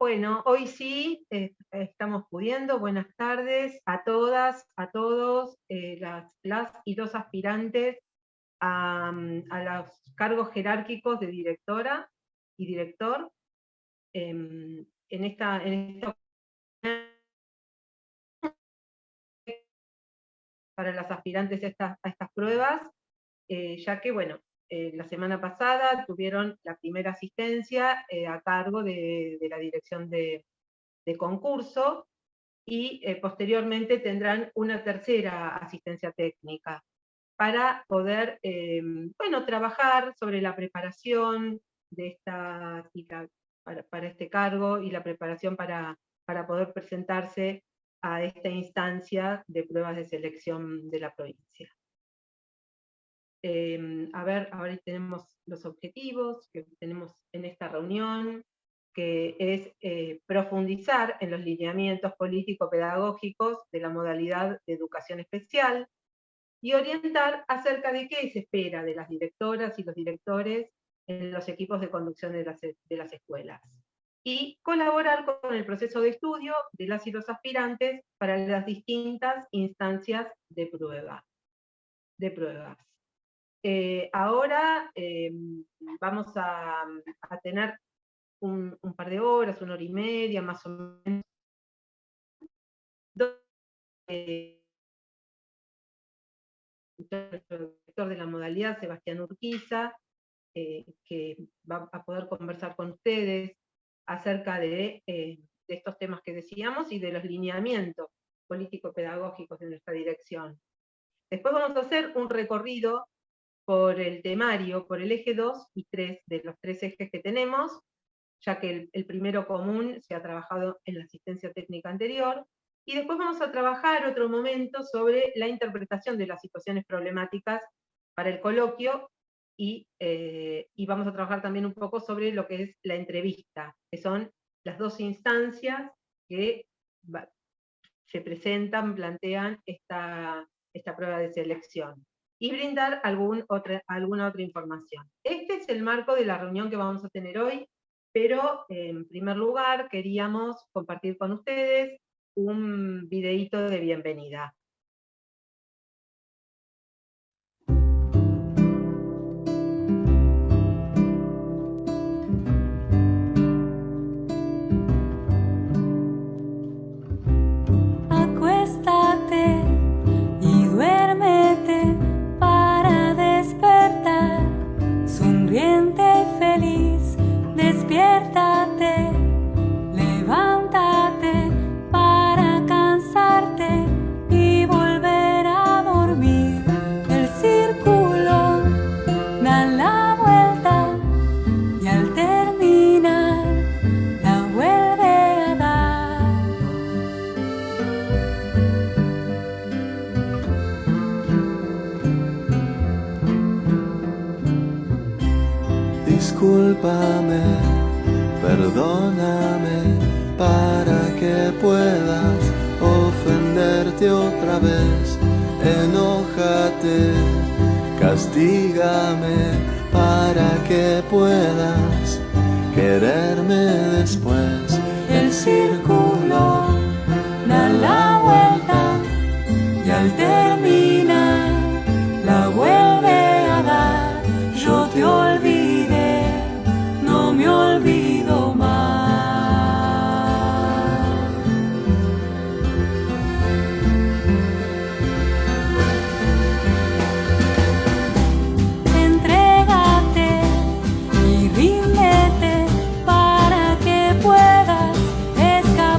Bueno, hoy sí estamos pudiendo. Buenas tardes a todas, a todos, las y los aspirantes a los cargos jerárquicos de directora y director. En esta para las aspirantes a estas pruebas, ya que, bueno, la semana pasada tuvieron la primera asistencia a cargo de la dirección de concurso, y posteriormente tendrán una tercera asistencia técnica para poder, bueno, trabajar sobre la preparación de para este cargo y la preparación para poder presentarse a esta instancia de pruebas de selección de la provincia. A ver, ahora tenemos los objetivos que tenemos en esta reunión, que es profundizar en los lineamientos político-pedagógicos de la modalidad de educación especial y orientar acerca de qué se espera de las directoras y los directores en los equipos de conducción de las escuelas. Y colaborar con el proceso de estudio de las y los aspirantes para las distintas instancias de pruebas. Ahora vamos a tener un par de horas, 1 hora y media más o menos, el director de la modalidad, Sebastián Urquiza, que va a poder conversar con ustedes acerca de estos temas que decíamos y de los lineamientos político-pedagógicos de nuestra dirección. Después vamos a hacer un recorrido por el temario, por el eje 2 y 3 de los 3 ejes que tenemos, ya que el primero común se ha trabajado en la asistencia técnica anterior, y después vamos a trabajar otro momento sobre la interpretación de las situaciones problemáticas para el coloquio, y vamos a trabajar también un poco sobre lo que es la entrevista, que son las dos instancias que se presentan, plantean esta prueba de selección, y brindar alguna otra información. Este es el marco de la reunión que vamos a tener hoy, pero en primer lugar queríamos compartir con ustedes un videíto de bienvenida. Acuéstate y duérmete para despertar, sonriente y feliz, despiértate, levántate para cansarte y volver a dormir. El círculo da la vuelta y al terminar la vuelve a dar. Discúlpame, perdóname, para que puedas ofenderte otra vez. Enójate, castígame, para que puedas quererme después. El círculo da la vuelta y al terminar la vuelve a dar. Yo te olvidé, no me olvido más. Entrégate y ríndete para que puedas escapar.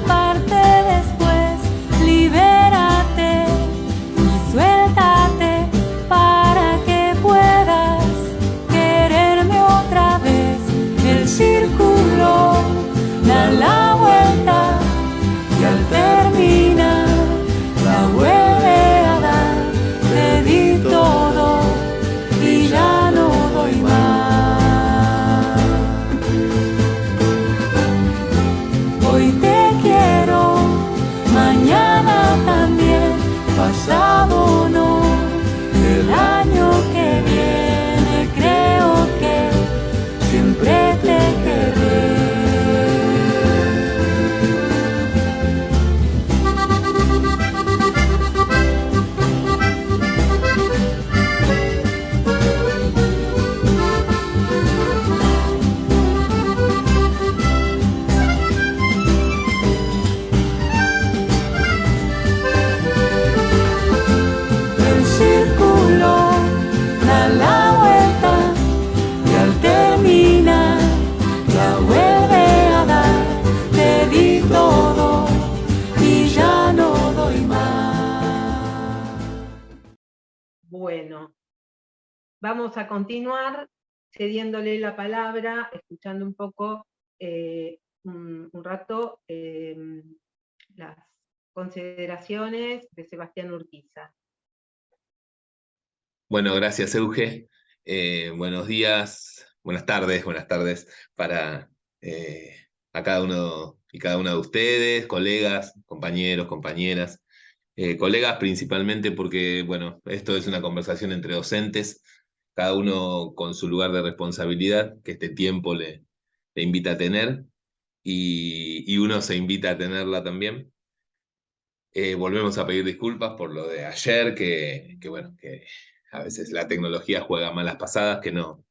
vamos a continuar cediéndole la palabra, escuchando un poco, un rato, las consideraciones de Sebastián Urquiza. Bueno, gracias, Euge. Buenos días, buenas tardes para a cada uno y cada una de ustedes, colegas, compañeros, compañeras. Colegas principalmente porque, bueno, esto es una conversación entre docentes, cada uno con su lugar de responsabilidad, que este tiempo le invita a tener, y uno se invita a tenerla también. Volvemos a pedir disculpas por lo de ayer, que bueno, que a veces la tecnología juega malas pasadas que no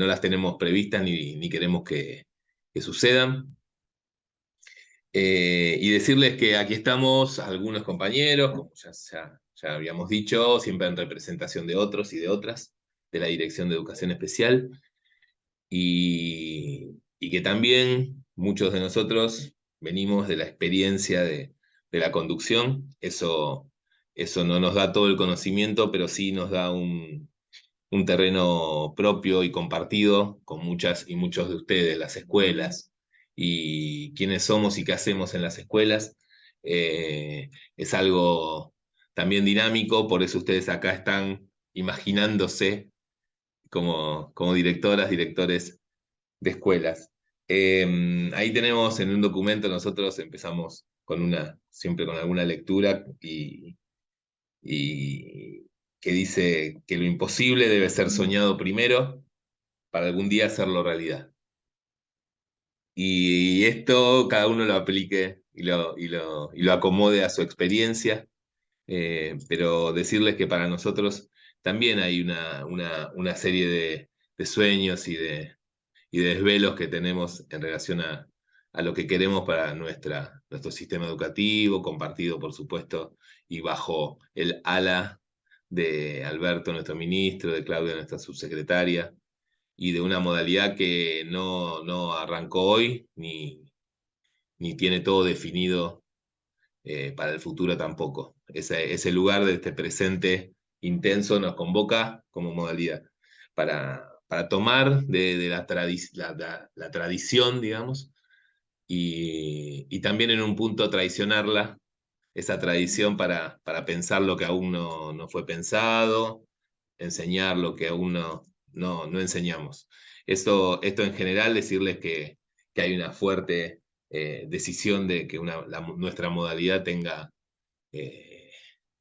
las tenemos previstas ni queremos que sucedan. Y decirles que aquí estamos algunos compañeros, como ya habíamos dicho, siempre en representación de otros y de otras, de la Dirección de Educación Especial, y que también muchos de nosotros venimos de la experiencia de la conducción. Eso no nos da todo el conocimiento, pero sí nos da un terreno propio y compartido con muchas y muchos de ustedes, las escuelas, y quiénes somos y qué hacemos en las escuelas. Es algo también dinámico, por eso ustedes acá están imaginándose como directoras, directores de escuelas. Ahí tenemos en un documento, nosotros empezamos siempre con alguna lectura y que dice que lo imposible debe ser soñado primero para algún día hacerlo realidad. Y esto cada uno lo aplique y lo acomode a su experiencia, pero decirles que para nosotros también hay una serie de sueños y de desvelos que tenemos en relación a lo que queremos para nuestro sistema educativo, compartido por supuesto, y bajo el ala de Alberto, nuestro ministro, de Claudia, nuestra subsecretaria, y de una modalidad que no arrancó hoy, ni tiene todo definido para el futuro tampoco. Ese lugar de este presente intenso nos convoca como modalidad para tomar de la tradición, digamos, y también en un punto traicionarla, esa tradición para pensar lo que aún no fue pensado, enseñar lo que aún no enseñamos. Esto en general, decirles que hay una fuerte decisión de que nuestra modalidad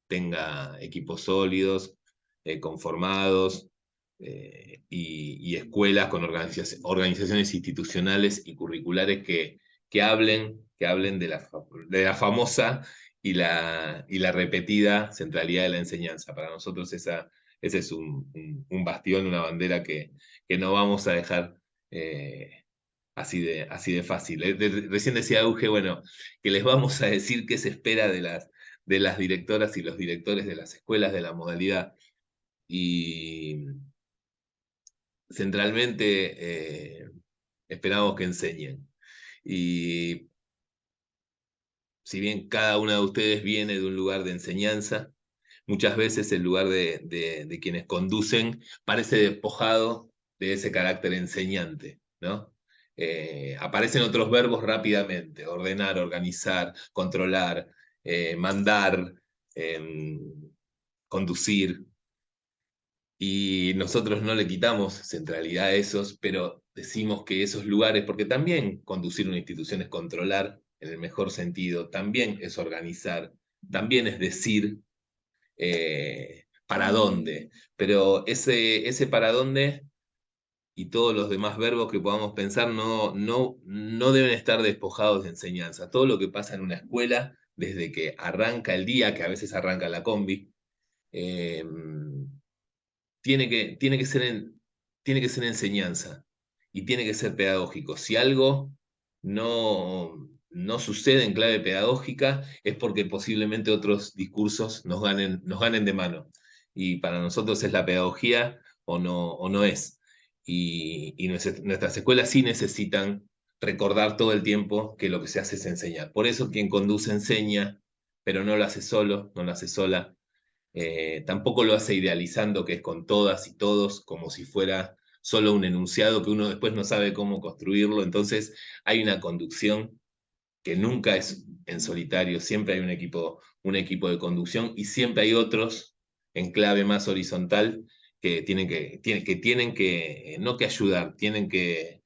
tenga equipos sólidos, conformados, y escuelas con organizaciones institucionales y curriculares que hablen de la famosa y la repetida centralidad de la enseñanza. Para nosotros ese es un bastión, una bandera que no vamos a dejar así de fácil. Recién decía Euge, bueno, que les vamos a decir qué se espera de las directoras y los directores de las escuelas de la modalidad. Y centralmente esperamos que enseñen. Y si bien cada una de ustedes viene de un lugar de enseñanza, muchas veces el lugar de quienes conducen parece despojado de ese carácter enseñante, ¿no? Aparecen otros verbos rápidamente: ordenar, organizar, controlar, mandar, conducir. Y nosotros no le quitamos centralidad a esos, pero decimos que esos lugares, porque también conducir una institución es controlar, en el mejor sentido, también es organizar, también es decir para dónde, pero ese para dónde y todos los demás verbos que podamos pensar no deben estar despojados de enseñanza. Todo lo que pasa en una escuela, desde que arranca el día, que a veces arranca la combi, tiene que ser enseñanza y tiene que ser pedagógico. Si algo no sucede en clave pedagógica, es porque posiblemente otros discursos nos ganen de mano. Y para nosotros es la pedagogía o no es. Y nuestras escuelas sí necesitan recordar todo el tiempo que lo que se hace es enseñar. Por eso quien conduce enseña, pero no lo hace solo, no lo hace sola. tampoco lo hace idealizando que es con todas y todos, como si fuera solo un enunciado que uno después no sabe cómo construirlo. Entonces hay una conducción que nunca es en solitario, siempre hay un equipo de conducción y siempre hay otros en clave más horizontal que tienen que no que ayudar, tienen que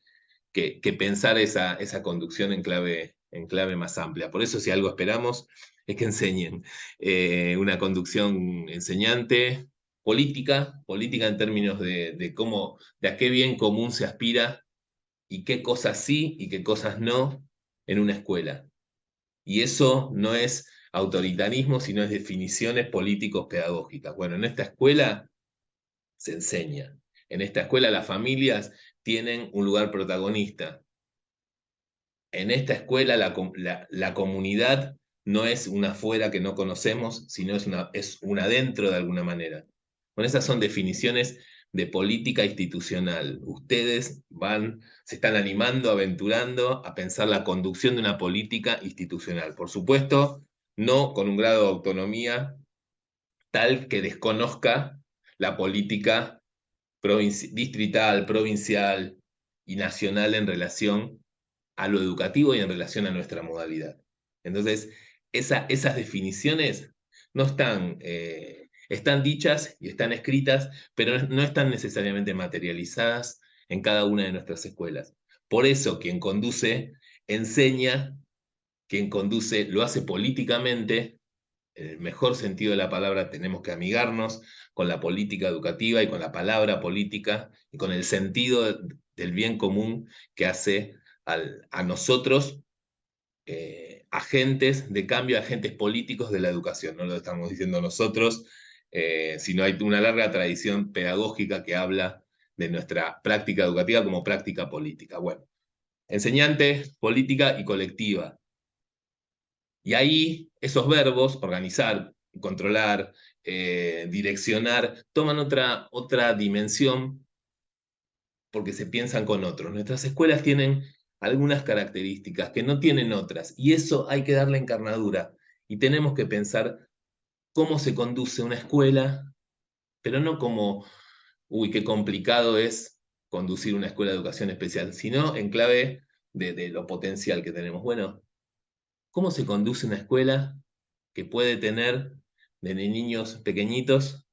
pensar esa conducción en clave más amplia. Por eso si algo esperamos es que enseñen una conducción enseñante, política en términos de cómo, de a qué bien común se aspira y qué cosas sí y qué cosas no en una escuela. Y eso no es autoritarismo, sino es definiciones políticos-pedagógicas. Bueno, en esta escuela se enseña. En esta escuela las familias tienen un lugar protagonista. En esta escuela la comunidad no es una afuera que no conocemos, sino es una dentro de alguna manera. Bueno, esas son definiciones de política institucional. Ustedes se están animando, aventurando a pensar la conducción de una política institucional. Por supuesto, no con un grado de autonomía tal que desconozca la política distrital, provincial y nacional en relación a lo educativo y en relación a nuestra modalidad. Entonces, esas definiciones no están dichas y están escritas, pero no están necesariamente materializadas en cada una de nuestras escuelas. Por eso, quien conduce enseña, quien conduce lo hace políticamente. En el mejor sentido de la palabra, tenemos que amigarnos con la política educativa y con la palabra política y con el sentido del bien común que hace a nosotros agentes de cambio, agentes políticos de la educación. No lo estamos diciendo nosotros, sino hay una larga tradición pedagógica que habla de nuestra práctica educativa como práctica política. Bueno, enseñante, política y colectiva. Y ahí esos verbos, organizar, controlar, direccionar, toman otra dimensión porque se piensan con otros. Nuestras escuelas tienen algunas características que no tienen otras, y eso hay que darle encarnadura. Y tenemos que pensar cómo se conduce una escuela, pero no como, uy, qué complicado es conducir una escuela de educación especial, sino en clave de lo potencial que tenemos. Bueno, ¿cómo se conduce una escuela que puede tener desde niños pequeñitos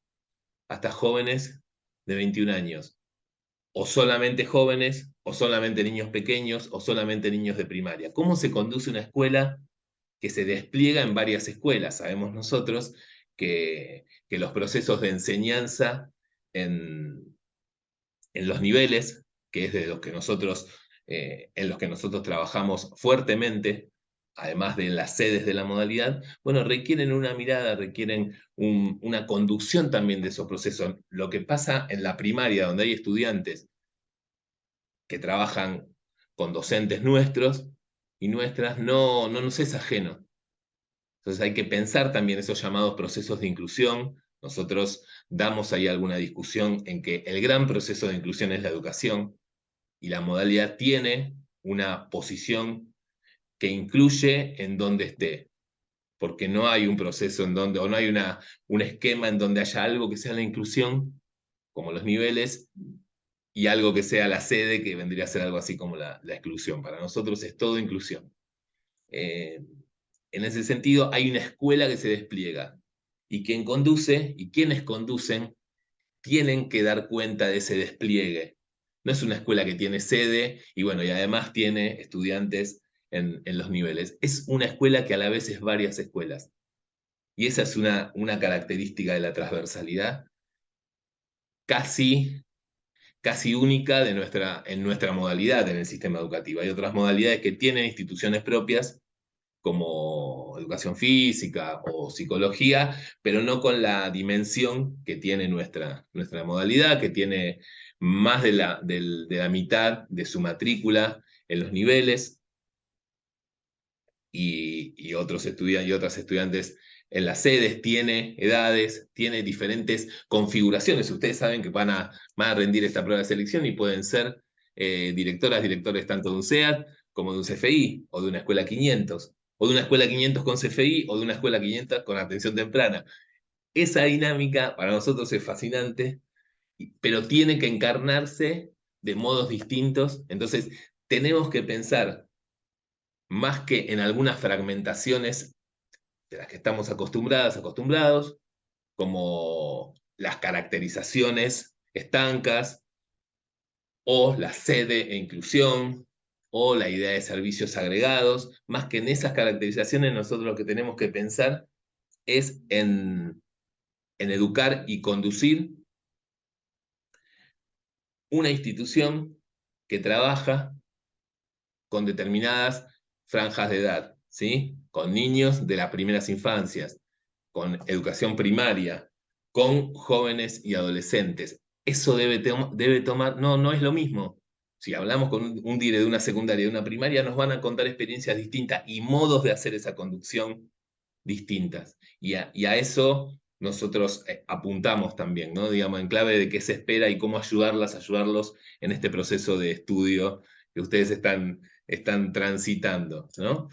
hasta jóvenes de 21 años? O solamente jóvenes, o solamente niños pequeños, o solamente niños de primaria. ¿Cómo se conduce una escuela que se despliega en varias escuelas? Sabemos nosotros que los procesos de enseñanza en los niveles, que es de los que nosotros, en los que nosotros trabajamos fuertemente, además de las sedes de la modalidad, bueno, requieren una mirada, requieren una conducción también de esos procesos. Lo que pasa en la primaria, donde hay estudiantes que trabajan con docentes nuestros y nuestras, no nos es ajeno. Entonces hay que pensar también esos llamados procesos de inclusión. Nosotros damos ahí alguna discusión en que el gran proceso de inclusión es la educación y la modalidad tiene una posición que incluye en donde esté, porque no hay un proceso en donde, o no hay un esquema en donde haya algo que sea la inclusión, como los niveles, y algo que sea la sede, que vendría a ser algo así como la exclusión. Para nosotros es todo inclusión. En ese sentido, hay una escuela que se despliega, y quien conduce, y quienes conducen, tienen que dar cuenta de ese despliegue. No es una escuela que tiene sede, y bueno, y además tiene estudiantes en los niveles. Es una escuela que a la vez es varias escuelas. Y esa es una característica de la transversalidad casi única en nuestra modalidad en el sistema educativo. Hay otras modalidades que tienen instituciones propias, como educación física o psicología, pero no con la dimensión que tiene nuestra modalidad, que tiene más de la mitad de su matrícula en los niveles, y otras estudiantes en las sedes, tiene edades, tiene diferentes configuraciones. Ustedes saben que van a rendir esta prueba de selección y pueden ser directores tanto de un SEAD como de un CFI, o de una escuela 500, o de una escuela 500 con CFI, o de una escuela 500 con atención temprana. esa dinámica para nosotros es fascinante, pero tiene que encarnarse de modos distintos. Entonces, tenemos que pensar, más que en algunas fragmentaciones de las que estamos acostumbrados, como las caracterizaciones estancas, o la sede e inclusión, o la idea de servicios agregados. Más que en esas caracterizaciones, nosotros lo que tenemos que pensar es en educar y conducir una institución que trabaja con determinadas franjas de edad, ¿sí? Con niños de las primeras infancias, con educación primaria, con jóvenes y adolescentes. Eso debe tomar, no es lo mismo. Si hablamos con un dire de una secundaria y de una primaria, nos van a contar experiencias distintas y modos de hacer esa conducción distintas. Y a eso nosotros apuntamos también, ¿no? Digamos, en clave de qué se espera y cómo ayudarlos en este proceso de estudio que ustedes están transitando, ¿no?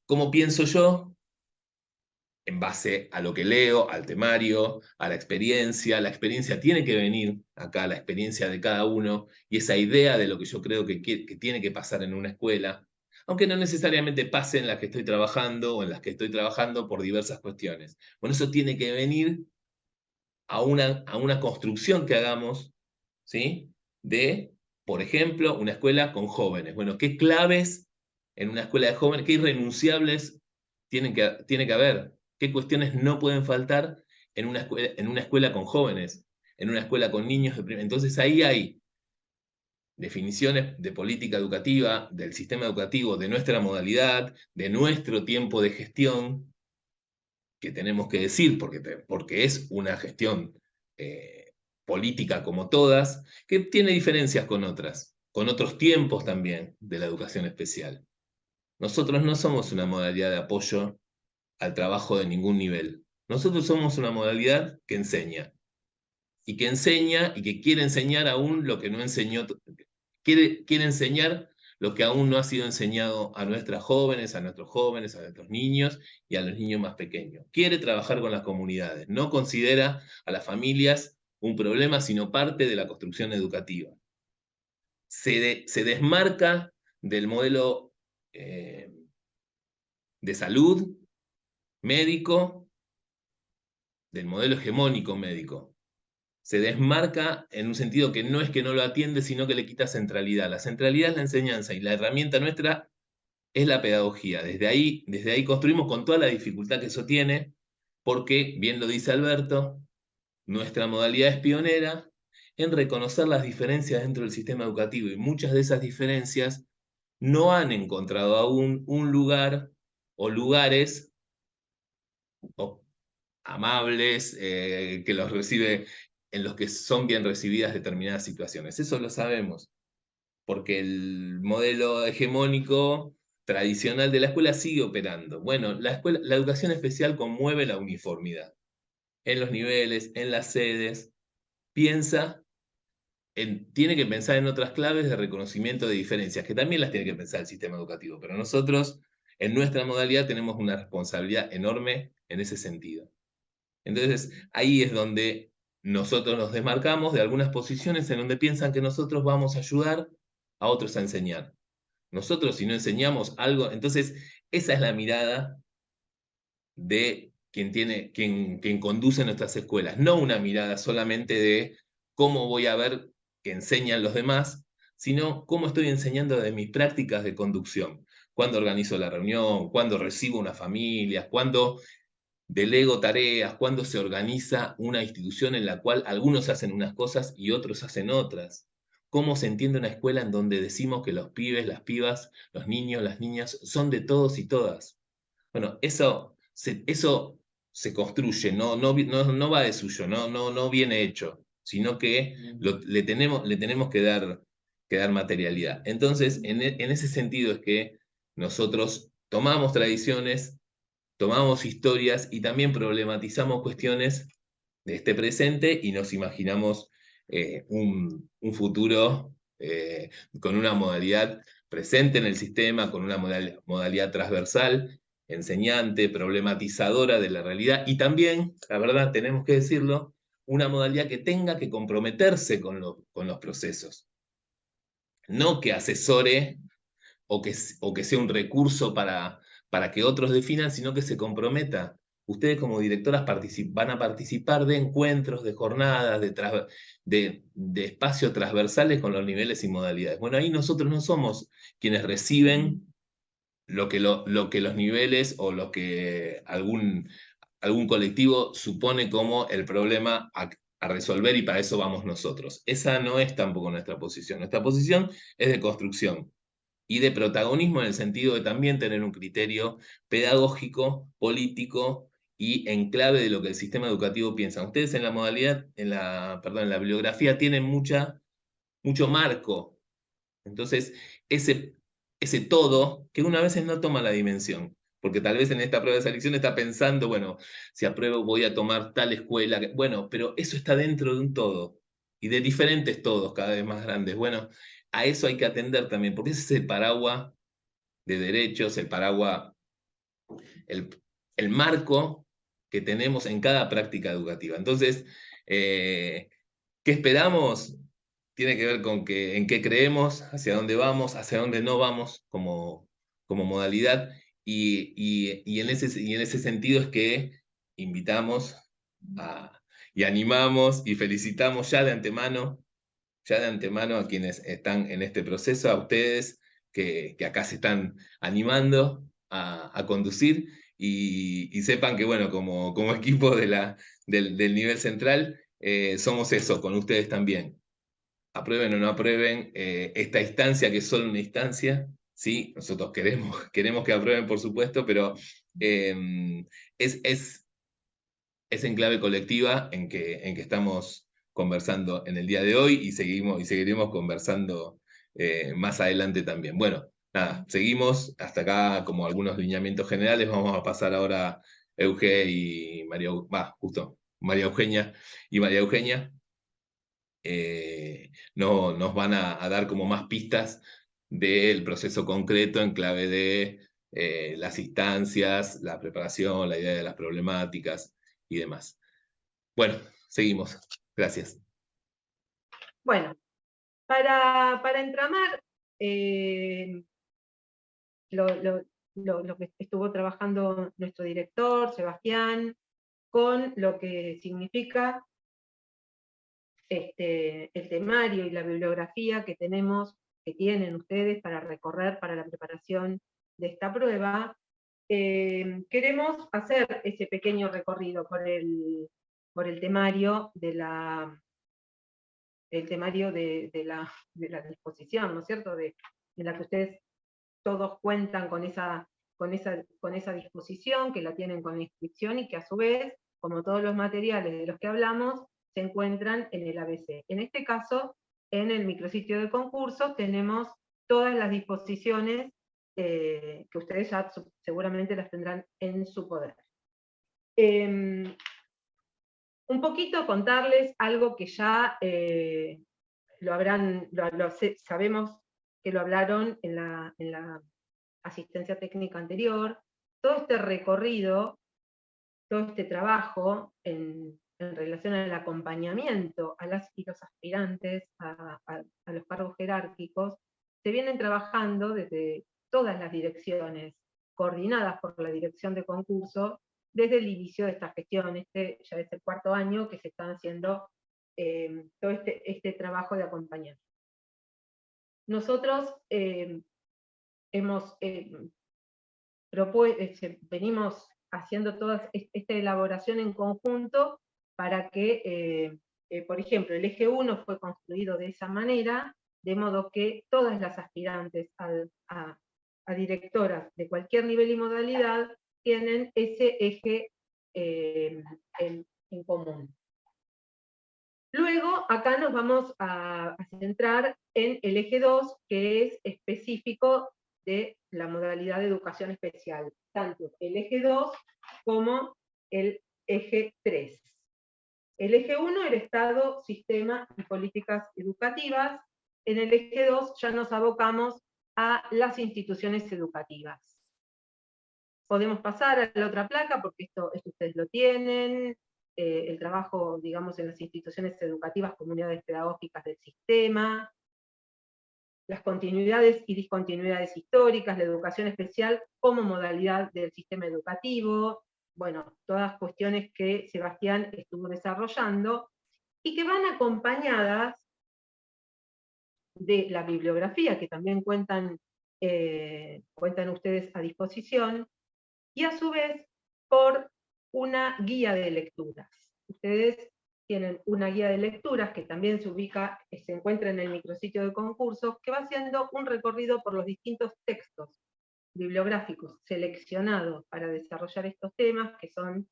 ¿Cómo pienso yo? En base a lo que leo, al temario, a la experiencia tiene que venir acá, la experiencia de cada uno, y esa idea de lo que yo creo que tiene que pasar en una escuela, aunque no necesariamente pase en las que estoy trabajando o en las que estoy trabajando por diversas cuestiones. Bueno, eso tiene que venir a una construcción que hagamos, ¿sí? De, por ejemplo, una escuela con jóvenes. Bueno, ¿qué claves en una escuela de jóvenes, qué irrenunciables tiene que haber? ¿Qué cuestiones no pueden faltar en una escuela con jóvenes, en una escuela con niños de primaria? Entonces ahí hay definiciones de política educativa, del sistema educativo, de nuestra modalidad, de nuestro tiempo de gestión, que tenemos que decir, porque es una gestión política como todas, que tiene diferencias con otros tiempos también de la educación especial. Nosotros no somos una modalidad de apoyo al trabajo de ningún nivel. Nosotros somos una modalidad que enseña, y que quiere enseñar aún lo que no enseñó, quiere enseñar lo que aún no ha sido enseñado a nuestros jóvenes, a nuestros niños y a los niños más pequeños. Quiere trabajar con las comunidades, no considera a las familias un problema, sino parte de la construcción educativa. Se desmarca del modelo de salud médico, del modelo hegemónico médico. Se desmarca en un sentido que no es que no lo atiende, sino que le quita centralidad. La centralidad es la enseñanza y la herramienta nuestra es la pedagogía. Desde ahí construimos con toda la dificultad que eso tiene, porque, bien lo dice Alberto, nuestra modalidad es pionera en reconocer las diferencias dentro del sistema educativo, y muchas de esas diferencias no han encontrado aún un lugar o lugares amables que los recibe, en los que son bien recibidas determinadas situaciones. Eso lo sabemos, porque el modelo hegemónico tradicional de la escuela sigue operando. Bueno, la educación especial conmueve la uniformidad en los niveles, en las sedes, tiene que pensar en otras claves de reconocimiento de diferencias, que también las tiene que pensar el sistema educativo, pero nosotros, en nuestra modalidad, tenemos una responsabilidad enorme en ese sentido. Entonces, ahí es donde nosotros nos desmarcamos de algunas posiciones en donde piensan que nosotros vamos a ayudar a otros a enseñar. Nosotros, si no enseñamos algo, entonces esa es la mirada de quien conduce nuestras escuelas, no una mirada solamente de cómo voy a ver que enseñan los demás, sino cómo estoy enseñando de mis prácticas de conducción. Cuándo organizo la reunión, cuándo recibo una familia, cuándo delego tareas, cuándo se organiza una institución en la cual algunos hacen unas cosas y otros hacen otras. Cómo se entiende una escuela en donde decimos que los pibes, las pibas, los niños, las niñas son de todos y todas. Bueno, eso se construye, no va de suyo, no viene hecho, sino que le tenemos que dar materialidad. Entonces, en ese sentido es que nosotros tomamos tradiciones, tomamos historias y también problematizamos cuestiones de este presente y nos imaginamos un futuro con una modalidad presente en el sistema, con una modalidad transversal enseñante, problematizadora de la realidad, y también, la verdad, tenemos que decirlo, una modalidad que tenga que comprometerse con los procesos. No que asesore o que sea un recurso para que otros definan, sino que se comprometa. Ustedes como directoras van a participar de encuentros, de jornadas, de espacios transversales con los niveles y modalidades. Bueno, ahí nosotros no somos quienes reciben lo que los niveles o lo que algún colectivo supone como el problema a resolver, y para eso vamos nosotros. Esa no es tampoco nuestra posición. Nuestra posición es de construcción y de protagonismo, en el sentido de también tener un criterio pedagógico, político y en clave de lo que el sistema educativo piensa. Ustedes en la modalidad, en la bibliografía tienen mucho marco. Entonces, ese todo, que una vez no toma la dimensión, porque tal vez en esta prueba de selección está pensando, bueno, si apruebo voy a tomar tal escuela, bueno, pero eso está dentro de un todo, y de diferentes todos cada vez más grandes. Bueno, a eso hay que atender también, porque ese es el paraguas de derechos, el paraguas, el marco que tenemos en cada práctica educativa. Entonces, ¿qué esperamos? Tiene que ver con en qué creemos, hacia dónde vamos, hacia dónde no vamos como modalidad, y en ese sentido es que invitamos y animamos y felicitamos ya de antemano a quienes están en este proceso, a ustedes que acá se están animando a conducir, y sepan que, bueno, como equipo del nivel central, somos eso, con ustedes también. Aprueben o no aprueben esta instancia, que es solo una instancia, ¿sí? Nosotros queremos que aprueben, por supuesto, pero es en clave colectiva en que estamos conversando en el día de hoy, y seguiremos conversando más adelante también. Bueno, nada, seguimos hasta acá como algunos lineamientos generales. Vamos a pasar ahora a Euge y María Eugenia y María Eugenia. Nos van a dar como más pistas del proceso concreto en clave de las instancias, la preparación, la idea de las problemáticas y demás. Bueno, seguimos. Gracias. Bueno, para entramar lo que estuvo trabajando nuestro director, Sebastián, con lo que significa el temario y la bibliografía que tienen ustedes para recorrer para la preparación de esta prueba, queremos hacer ese pequeño recorrido por el temario de la disposición, ¿no es cierto?, de la que ustedes todos cuentan con esa disposición, que la tienen con inscripción, y que a su vez, como todos los materiales de los que hablamos, se encuentran en el ABC. En este caso, en el micrositio de concursos tenemos todas las disposiciones que ustedes ya seguramente las tendrán en su poder. Un poquito contarles algo que ya sabemos que lo hablaron en la asistencia técnica anterior. Todo este recorrido, todo este trabajo en relación al acompañamiento a las y los aspirantes a los cargos jerárquicos, se vienen trabajando desde todas las direcciones, coordinadas por la dirección de concurso, desde el inicio de esta gestión. Este ya es el 4º año que se están haciendo todo este trabajo de acompañamiento. Nosotros venimos haciendo toda esta elaboración en conjunto para que, por ejemplo, el eje 1 fue construido de esa manera, de modo que todas las aspirantes a directoras de cualquier nivel y modalidad tienen ese eje en común. Luego, acá nos vamos a centrar en el eje 2, que es específico de la modalidad de educación especial, tanto el eje 2 como el eje 3. El eje 1, el Estado, sistema y políticas educativas. En el eje 2 ya nos abocamos a las instituciones educativas. podemos pasar a la otra placa, porque esto ustedes lo tienen, el trabajo, digamos, en las instituciones educativas, comunidades pedagógicas del sistema, las continuidades y discontinuidades históricas, la educación especial como modalidad del sistema educativo, bueno, todas cuestiones que Sebastián estuvo desarrollando, y que van acompañadas de la bibliografía, que también cuentan ustedes a disposición, y a su vez por una guía de lecturas. Ustedes tienen una guía de lecturas que también se encuentra en el micrositio de concursos, que va haciendo un recorrido por los distintos textos bibliográficos seleccionados para desarrollar estos temas, que son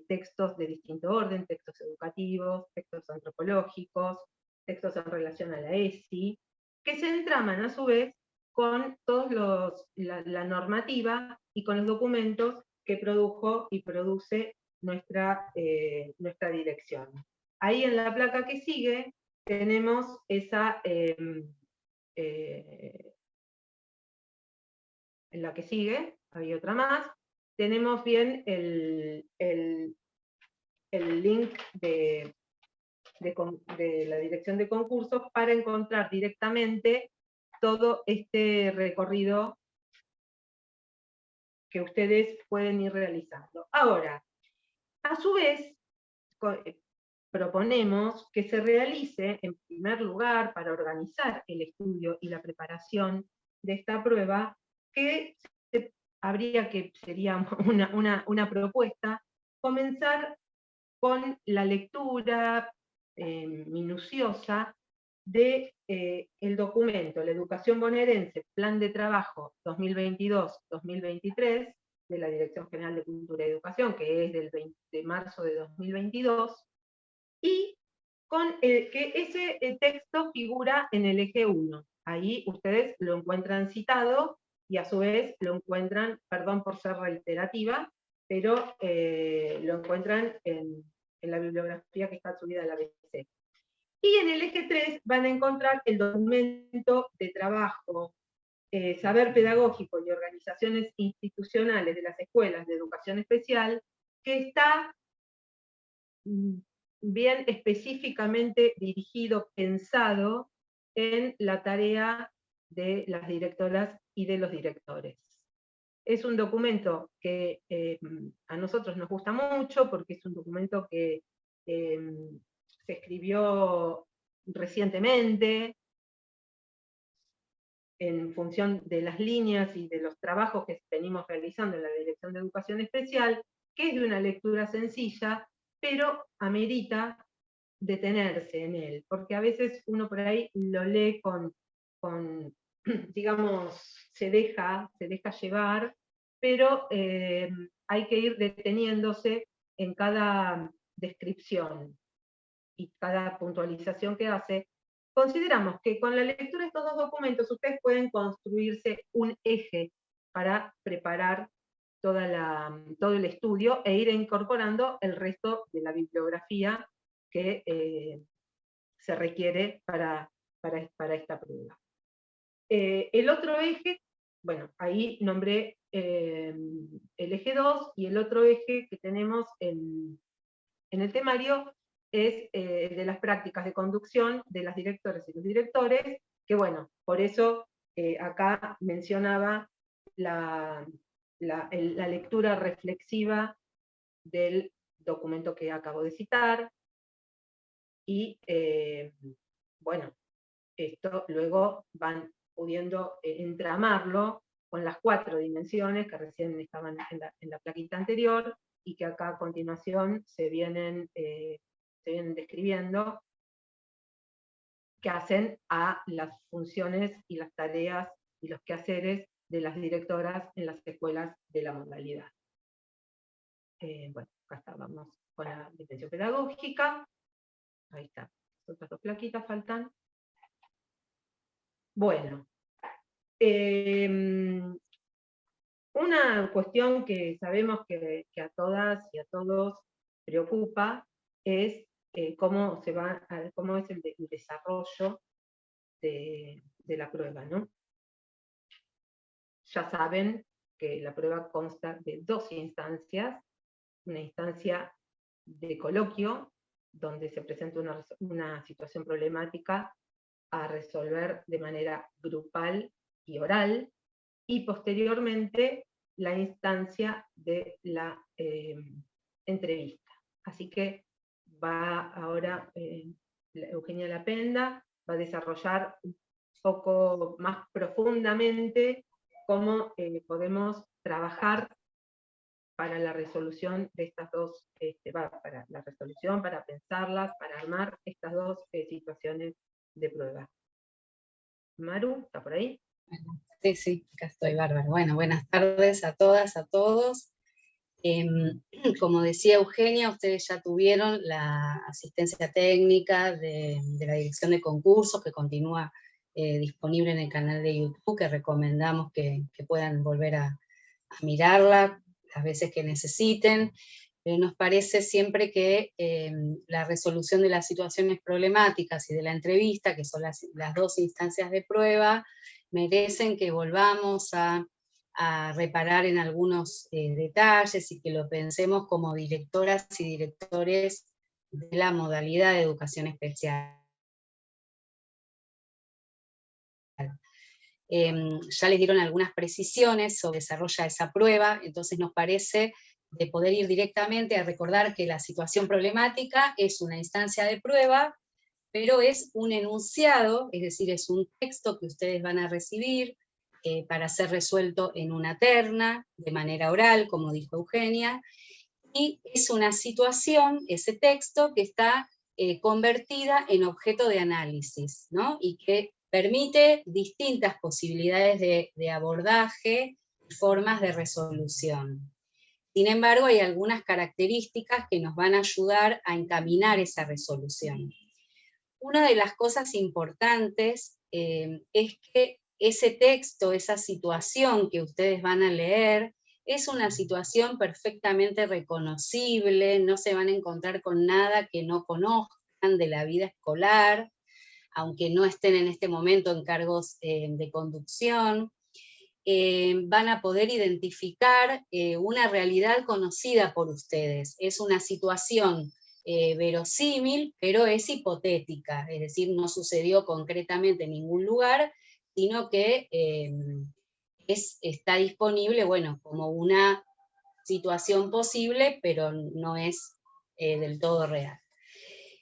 textos de distinto orden, textos educativos, textos antropológicos, textos en relación a la ESI, que se entraman a su vez con la normativa y con los documentos que produjo y produce nuestra dirección. Ahí en la placa que sigue tenemos esa, en la que sigue, hay otra más, tenemos bien el link de la dirección de concursos para encontrar directamente todo este recorrido que ustedes pueden ir realizando. Ahora, a su vez, proponemos que se realice, en primer lugar, para organizar el estudio y la preparación de esta prueba, que sería una propuesta, comenzar con la lectura minuciosa de el documento La Educación Bonaerense, Plan de Trabajo 2022-2023, de la Dirección General de Cultura y Educación, que es del 20 de marzo de 2022, y que ese texto figura en el eje 1. Ahí ustedes lo encuentran citado, y a su vez lo encuentran, perdón por ser reiterativa, pero lo encuentran en la bibliografía que está subida a la ABC. Y en el eje 3 van a encontrar el documento de trabajo, saber pedagógico y organizaciones institucionales de las escuelas de educación especial, que está bien específicamente dirigido, pensado en la tarea de las directoras y de los directores. Es un documento que a nosotros nos gusta mucho, porque es un documento que se escribió recientemente, en función de las líneas y de los trabajos que venimos realizando en la Dirección de Educación Especial, que es de una lectura sencilla, pero amerita detenerse en él, porque a veces uno por ahí lo lee digamos, se deja llevar, pero hay que ir deteniéndose en cada descripción y cada puntualización que hace. Consideramos que con la lectura de estos dos documentos ustedes pueden construirse un eje para preparar todo el estudio e ir incorporando el resto de la bibliografía que se requiere para esta prueba. El otro eje, bueno, ahí nombré el eje 2, y el otro eje que tenemos en el temario es de las prácticas de conducción de las directoras y los directores, que bueno, por eso acá mencionaba la lectura reflexiva del documento que acabo de citar, y bueno, esto luego van pudiendo entramarlo con las 4 dimensiones que recién estaban en la plaquita anterior, y que acá a continuación se vienen describiendo, que hacen a las funciones y las tareas y los quehaceres de las directoras en las escuelas de la modalidad. Bueno, acá estábamos con la dimensión pedagógica. Ahí está. Las otras 2 plaquitas faltan. Bueno. Una cuestión que sabemos que a todas y a todos preocupa es cómo es el desarrollo de la prueba, ¿no? Ya saben que la prueba consta de 2 instancias, una instancia de coloquio, donde se presenta una situación problemática a resolver de manera grupal y oral, y posteriormente la instancia de la entrevista. Así que va ahora Eugenia Lapenda, va a desarrollar un poco más profundamente cómo podemos trabajar para la resolución de estas dos, para la resolución, para pensarlas, para armar estas dos situaciones de prueba. Maru, ¿está por ahí? Sí, acá estoy, bárbaro. Bueno, buenas tardes a todas, a todos. Como decía Eugenia, ustedes ya tuvieron la asistencia técnica de la Dirección de Concursos, que continúa disponible en el canal de YouTube, que recomendamos que puedan volver a mirarla las veces que necesiten. Nos parece siempre que la resolución de las situaciones problemáticas y de la entrevista, que son las 2 instancias de prueba, merecen que volvamos a reparar en algunos detalles y que lo pensemos como directoras y directores de la modalidad de educación especial. Ya les dieron algunas precisiones sobre desarrolla esa prueba, entonces nos parece de poder ir directamente a recordar que la situación problemática es una instancia de prueba, pero es un enunciado, es decir, es un texto que ustedes van a recibir para ser resuelto en una terna, de manera oral, como dijo Eugenia, y es una situación, ese texto, que está convertida en objeto de análisis, ¿no? Y que permite distintas posibilidades de abordaje y formas de resolución. Sin embargo, hay algunas características que nos van a ayudar a encaminar esa resolución. Una de las cosas importantes es que ese texto, esa situación que ustedes van a leer, es una situación perfectamente reconocible, no se van a encontrar con nada que no conozcan de la vida escolar, aunque no estén en este momento en cargos de conducción. Van a poder identificar una realidad conocida por ustedes. Es una situación verosímil, pero es hipotética, es decir, no sucedió concretamente en ningún lugar, sino que está disponible, bueno, como una situación posible, pero no es del todo real.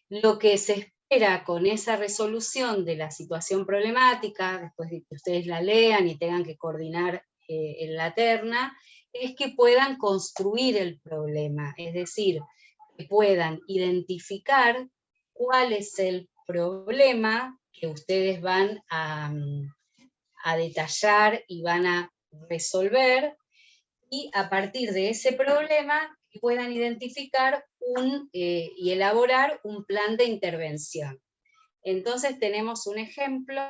Lo que se espera con esa resolución de la situación problemática, después de que ustedes la lean y tengan que coordinar en la terna, es que puedan construir el problema, es decir, que puedan identificar cuál es el problema que ustedes van a detallar y van a resolver, y a partir de ese problema puedan identificar y elaborar un plan de intervención. Entonces tenemos un ejemplo,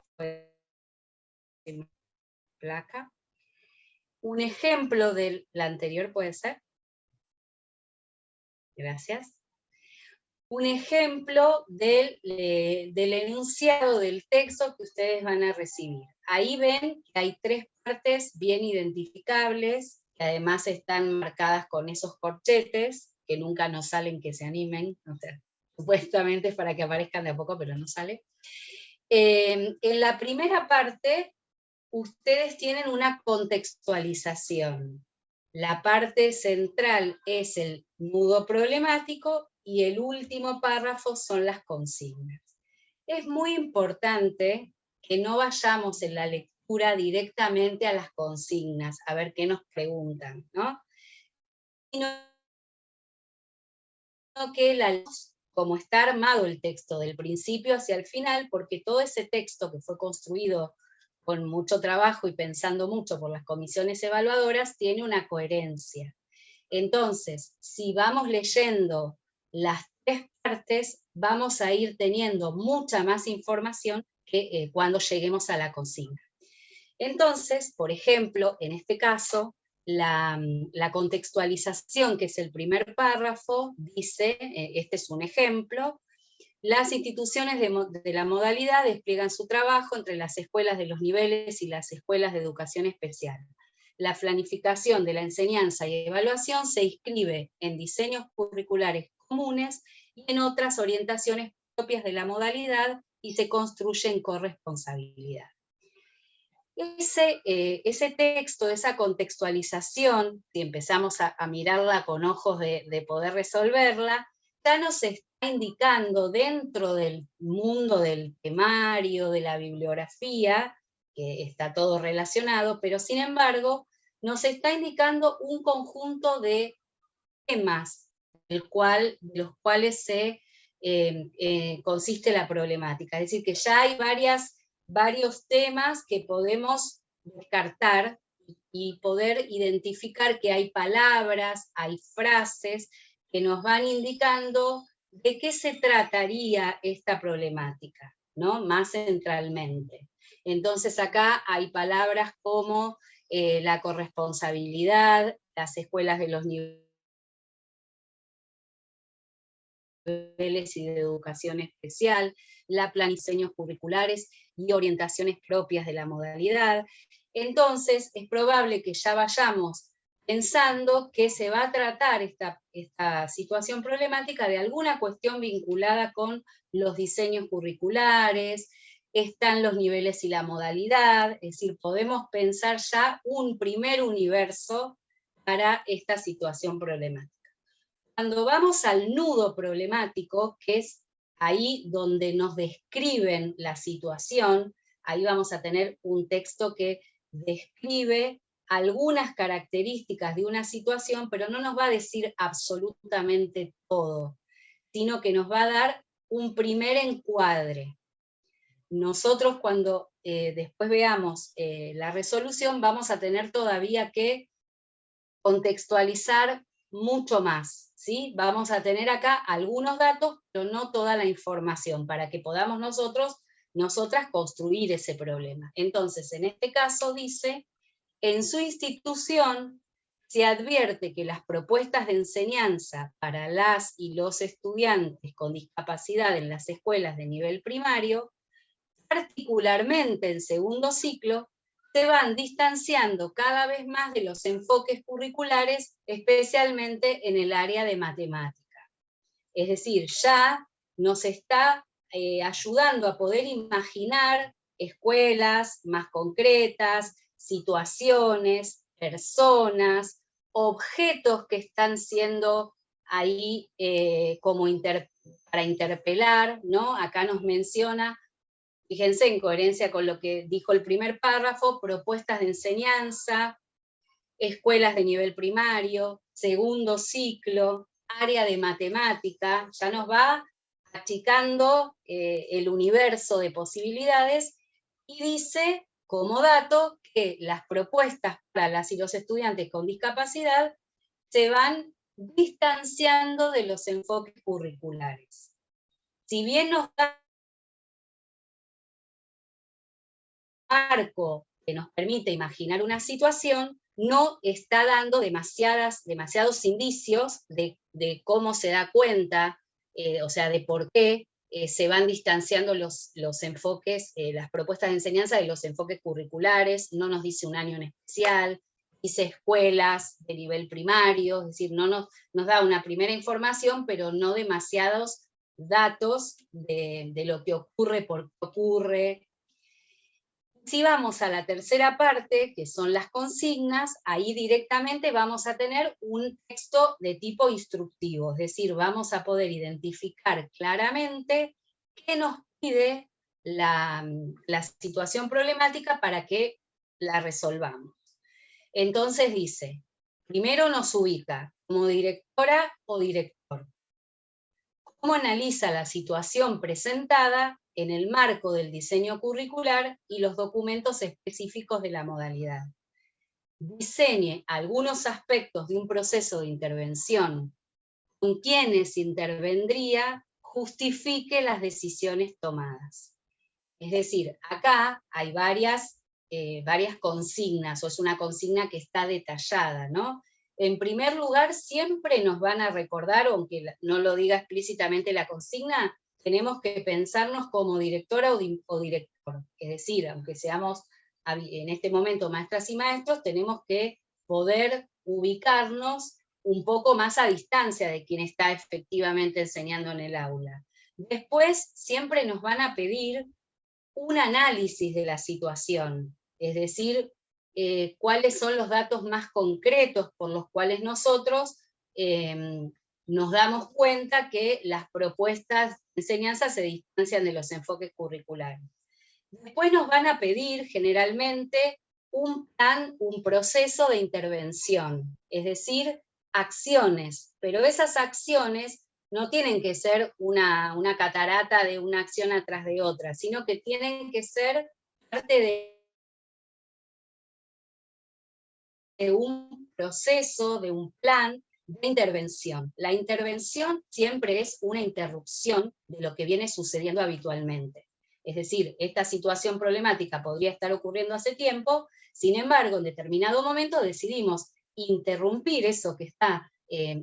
un ejemplo de la anterior, ¿puede ser? Gracias. Un ejemplo del enunciado del texto que ustedes van a recibir. Ahí ven que hay 3 partes bien identificables, que además están marcadas con esos corchetes, que nunca nos salen, que se animen, o sea, supuestamente es para que aparezcan de a poco, pero no sale. En la primera parte, ustedes tienen una contextualización. La parte central es el nudo problemático, y el último párrafo son las consignas. Es muy importante que no vayamos en la lectura directamente a las consignas, a ver qué nos preguntan, ¿no? Sino que como está armado el texto del principio hacia el final, porque todo ese texto que fue construido con mucho trabajo y pensando mucho por las comisiones evaluadoras, tiene una coherencia. Entonces, si vamos leyendo las 3 partes, vamos a ir teniendo mucha más información que cuando lleguemos a la consigna. Entonces, por ejemplo, en este caso, la contextualización, que es el primer párrafo, dice, este es un ejemplo: las instituciones de la modalidad despliegan su trabajo entre las escuelas de los niveles y las escuelas de educación especial. la planificación de la enseñanza y evaluación se inscribe en diseños curriculares comunes y en otras orientaciones propias de la modalidad y se construye en corresponsabilidad. Ese texto, esa contextualización, si empezamos a mirarla con ojos de poder resolverla, ya nos está indicando dentro del mundo del temario, de la bibliografía, que está todo relacionado, pero sin embargo nos está indicando un conjunto de temas de los cuales se consiste la problemática. Es decir, que ya hay varios temas que podemos descartar y poder identificar que hay palabras, hay frases que nos van indicando de qué se trataría esta problemática, ¿no? Más centralmente. Entonces acá hay palabras como la corresponsabilidad, las escuelas de los niveles y de educación especial, la plan y diseños curriculares y orientaciones propias de la modalidad. Entonces es probable que ya vayamos pensando que se va a tratar esta situación problemática de alguna cuestión vinculada con los diseños curriculares, están los niveles y la modalidad, es decir, podemos pensar ya un primer universo para esta situación problemática. Cuando vamos al nudo problemático, que es ahí donde nos describen la situación, ahí vamos a tener un texto que describe algunas características de una situación, pero no nos va a decir absolutamente todo, sino que nos va a dar un primer encuadre. Nosotros cuando después veamos la resolución vamos a tener todavía que contextualizar mucho más, ¿sí? Vamos a tener acá algunos datos, pero no toda la información, para que podamos nosotras construir ese problema. Entonces, en este caso dice, en su institución se advierte que las propuestas de enseñanza para las y los estudiantes con discapacidad en las escuelas de nivel primario, particularmente en segundo ciclo, se van distanciando cada vez más de los enfoques curriculares, especialmente en el área de matemática. Es decir, ya nos está ayudando a poder imaginar escuelas más concretas, situaciones, personas, objetos que están siendo ahí como para interpelar, ¿no? Acá nos menciona, fíjense, en coherencia con lo que dijo el primer párrafo, propuestas de enseñanza, escuelas de nivel primario, segundo ciclo, área de matemática, ya nos va achicando el universo de posibilidades, y dice, como dato, que las propuestas para las y los estudiantes con discapacidad se van distanciando de los enfoques curriculares. Si bien nos da marco que nos permite imaginar una situación, no está dando demasiados indicios de cómo se da cuenta, o sea, de por qué se van distanciando los enfoques, las propuestas de enseñanza de los enfoques curriculares. No nos dice un año en especial, dice escuelas de nivel primario, es decir, no nos da una primera información, pero no demasiados datos de lo que ocurre, por qué ocurre. Si vamos a la tercera parte, que son las consignas, ahí directamente vamos a tener un texto de tipo instructivo, es decir, vamos a poder identificar claramente qué nos pide la situación problemática para que la resolvamos. Entonces dice, primero nos ubica como directora o director. ¿Cómo analiza la situación presentada en el marco del diseño curricular y los documentos específicos de la modalidad? Diseñe algunos aspectos de un proceso de intervención, con quienes intervendría, justifique las decisiones tomadas. Es decir, acá hay varias consignas, o es una consigna que está detallada, ¿no? En primer lugar, siempre nos van a recordar, aunque no lo diga explícitamente la consigna, tenemos que pensarnos como directora o director. Es decir, aunque seamos en este momento maestras y maestros, tenemos que poder ubicarnos un poco más a distancia de quien está efectivamente enseñando en el aula. Después siempre nos van a pedir un análisis de la situación, es decir, cuáles son los datos más concretos por los cuales nosotros nos damos cuenta que las propuestas de enseñanza se distancian de los enfoques curriculares. Después nos van a pedir generalmente un plan, un proceso de intervención, es decir, acciones, pero esas acciones no tienen que ser una catarata de una acción atrás de otra, sino que tienen que ser parte de un proceso, de un plan de intervención. La intervención siempre es una interrupción de lo que viene sucediendo habitualmente. Es decir, esta situación problemática podría estar ocurriendo hace tiempo, sin embargo, en determinado momento decidimos interrumpir eso que está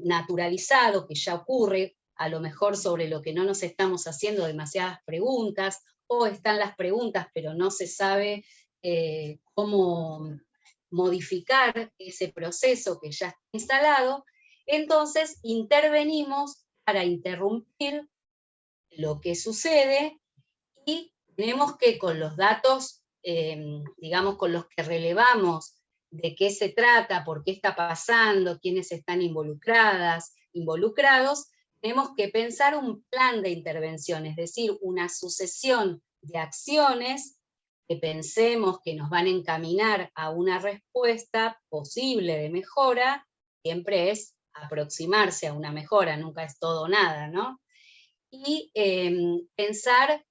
naturalizado, que ya ocurre, a lo mejor sobre lo que no nos estamos haciendo demasiadas preguntas, o están las preguntas pero no se sabe cómo modificar ese proceso que ya está instalado. Entonces intervenimos para interrumpir lo que sucede y tenemos que con los datos, digamos, con los que relevamos de qué se trata, por qué está pasando, quiénes están involucrados, tenemos que pensar un plan de intervención, es decir, una sucesión de acciones que pensemos que nos van a encaminar a una respuesta posible de mejora. Siempre es aproximarse a una mejora, nunca es todo o nada, ¿no? Y pensar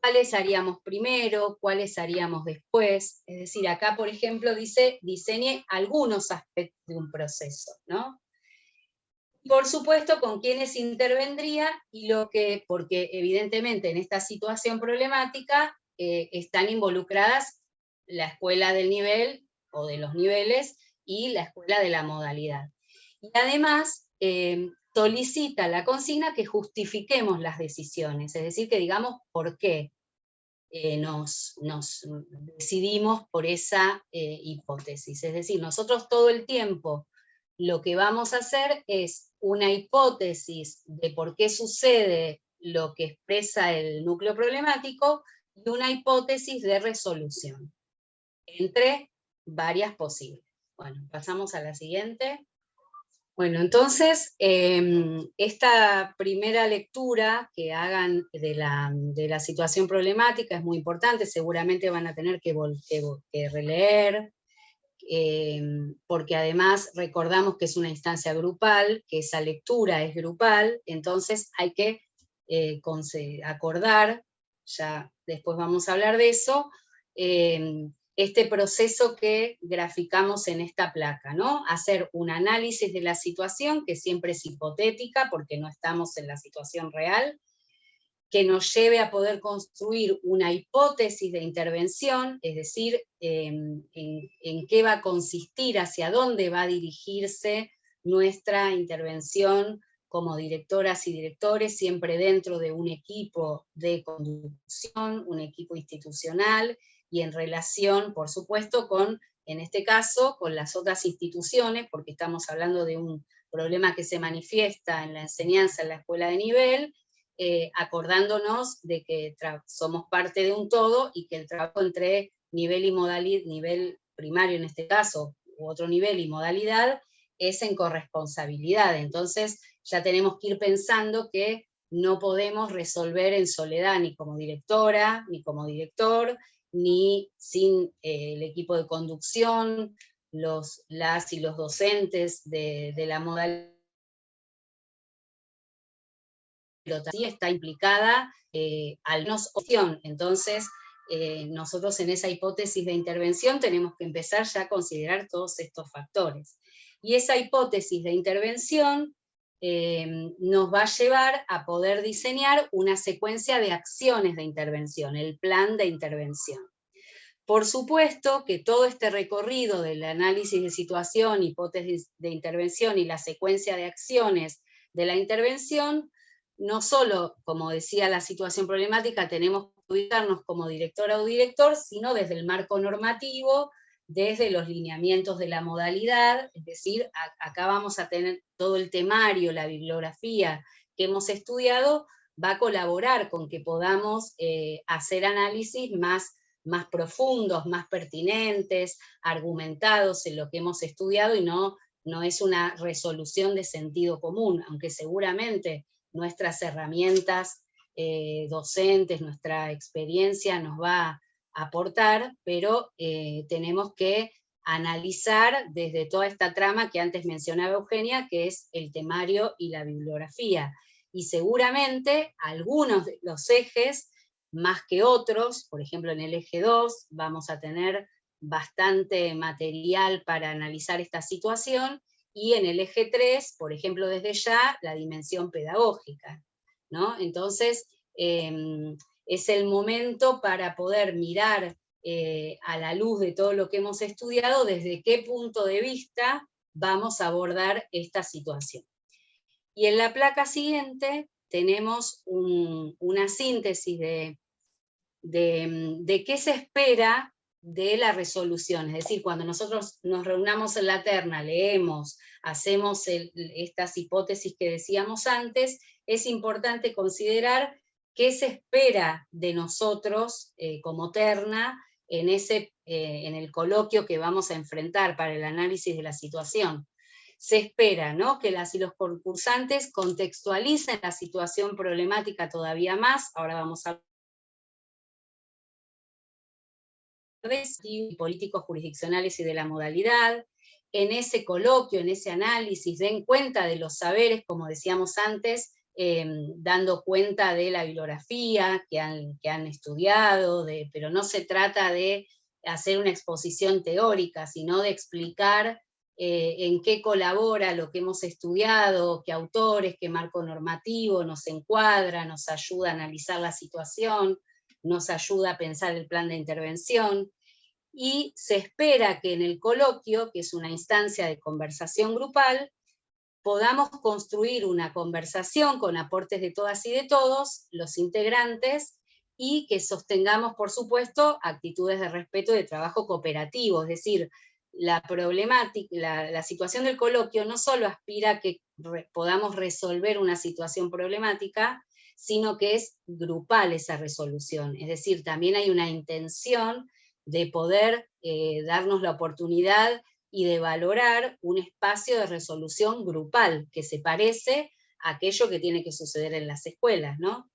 cuáles haríamos primero, cuáles haríamos después. Es decir, acá, por ejemplo, dice, diseñe algunos aspectos de un proceso, ¿no? Por supuesto, con quiénes intervendría y porque evidentemente en esta situación problemática están involucradas la escuela del nivel o de los niveles y la escuela de la modalidad. Y además solicita la consigna que justifiquemos las decisiones, es decir, que digamos por qué nos decidimos por esa hipótesis. Es decir, nosotros todo el tiempo lo que vamos a hacer es una hipótesis de por qué sucede lo que expresa el núcleo problemático y una hipótesis de resolución, entre varias posibles. Bueno, pasamos a la siguiente. Bueno, entonces, esta primera lectura que hagan de la situación problemática es muy importante, seguramente van a tener que releer, porque además recordamos que es una instancia grupal, que esa lectura es grupal, entonces hay que acordar, ya después vamos a hablar de eso, este proceso que graficamos en esta placa, ¿no? Hacer un análisis de la situación, que siempre es hipotética, porque no estamos en la situación real, que nos lleve a poder construir una hipótesis de intervención, es decir, en qué va a consistir, hacia dónde va a dirigirse nuestra intervención como directoras y directores, siempre dentro de un equipo de conducción, un equipo institucional, y en relación, por supuesto, en este caso, con las otras instituciones, porque estamos hablando de un problema que se manifiesta en la enseñanza en la escuela de nivel, acordándonos de que somos parte de un todo y que el trabajo entre nivel y modalidad, nivel primario en este caso, u otro nivel y modalidad, es en corresponsabilidad. Entonces ya tenemos que ir pensando que no podemos resolver en soledad, ni como directora, ni como director, ni sin el equipo de conducción, las y los docentes de la modalidad, pero también está implicada al menos opción. Entonces, nosotros en esa hipótesis de intervención tenemos que empezar ya a considerar todos estos factores. Y esa hipótesis de intervención nos va a llevar a poder diseñar una secuencia de acciones de intervención, el plan de intervención. Por supuesto que todo este recorrido del análisis de situación, hipótesis de intervención y la secuencia de acciones de la intervención, no solo, como decía la situación problemática, tenemos ubicarnos como directora o director, sino desde el marco normativo, desde los lineamientos de la modalidad, es decir, acá vamos a tener todo el temario, la bibliografía que hemos estudiado, va a colaborar con que podamos hacer análisis más profundos, más pertinentes, argumentados en lo que hemos estudiado, y no es una resolución de sentido común, aunque seguramente nuestras herramientas docentes, nuestra experiencia nos va a aportar, pero tenemos que analizar desde toda esta trama que antes mencionaba Eugenia, que es el temario y la bibliografía. Y seguramente algunos de los ejes, más que otros, por ejemplo en el eje 2, vamos a tener bastante material para analizar esta situación, y en el eje 3, por ejemplo desde ya, la dimensión pedagógica, ¿no? Entonces, es el momento para poder mirar a la luz de todo lo que hemos estudiado, desde qué punto de vista vamos a abordar esta situación. Y en la placa siguiente tenemos una síntesis de qué se espera de la resolución. Es decir, cuando nosotros nos reunamos en la terna, leemos, hacemos estas hipótesis que decíamos antes, es importante considerar qué se espera de nosotros como terna en el coloquio que vamos a enfrentar para el análisis de la situación. Se espera, ¿no?, que las y los concursantes contextualicen la situación problemática todavía más. Ahora vamos a hablar de políticos jurisdiccionales y de la modalidad. En ese coloquio, en ese análisis, den cuenta de los saberes, como decíamos antes, dando cuenta de la bibliografía que han estudiado, pero no se trata de hacer una exposición teórica, sino de explicar en qué colabora lo que hemos estudiado, qué autores, qué marco normativo nos encuadra, nos ayuda a analizar la situación, nos ayuda a pensar el plan de intervención. Y se espera que en el coloquio, que es una instancia de conversación grupal, podamos construir una conversación con aportes de todas y de todos, los integrantes, y que sostengamos, por supuesto, actitudes de respeto y de trabajo cooperativo. Es decir, la problemática, la situación del coloquio no solo aspira a que podamos resolver una situación problemática, sino que es grupal esa resolución. Es decir, también hay una intención de poder darnos la oportunidad y de valorar un espacio de resolución grupal, que se parece a aquello que tiene que suceder en las escuelas, ¿no?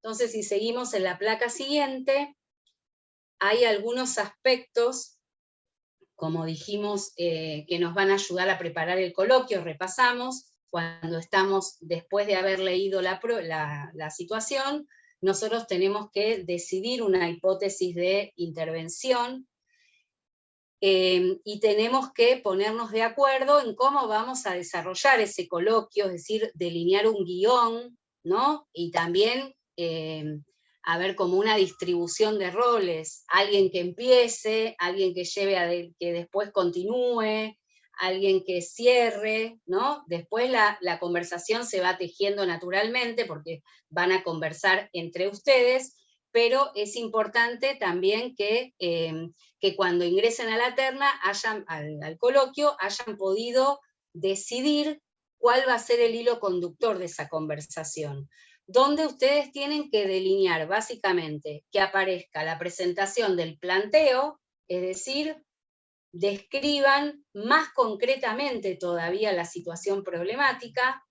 Entonces, si seguimos en la placa siguiente, hay algunos aspectos, como dijimos, que nos van a ayudar a preparar el coloquio. Repasamos, cuando estamos, después de haber leído la situación, nosotros tenemos que decidir una hipótesis de intervención, y tenemos que ponernos de acuerdo en cómo vamos a desarrollar ese coloquio, es decir, delinear un guión, ¿no? Y también haber como una distribución de roles, alguien que empiece, alguien que lleve que después continúe, alguien que cierre, ¿no? Después la conversación se va tejiendo naturalmente, porque van a conversar entre ustedes, pero es importante también que cuando ingresen a la terna, al coloquio, hayan podido decidir cuál va a ser el hilo conductor de esa conversación, donde ustedes tienen que delinear básicamente que aparezca la presentación del planteo, es decir, describan más concretamente todavía la situación problemática,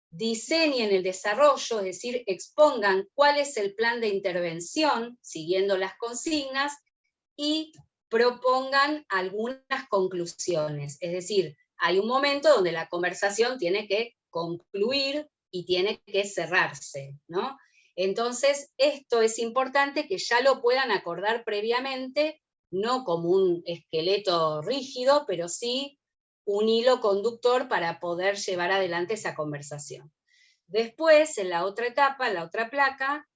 diseñen el desarrollo, es decir, expongan cuál es el plan de intervención, siguiendo las consignas, y propongan algunas conclusiones. Es decir, hay un momento donde la conversación tiene que concluir y tiene que cerrarse, ¿no? Entonces, esto es importante que ya lo puedan acordar previamente, no como un esqueleto rígido, pero sí un hilo conductor para poder llevar adelante esa conversación. Después, en la otra etapa, en la otra placa,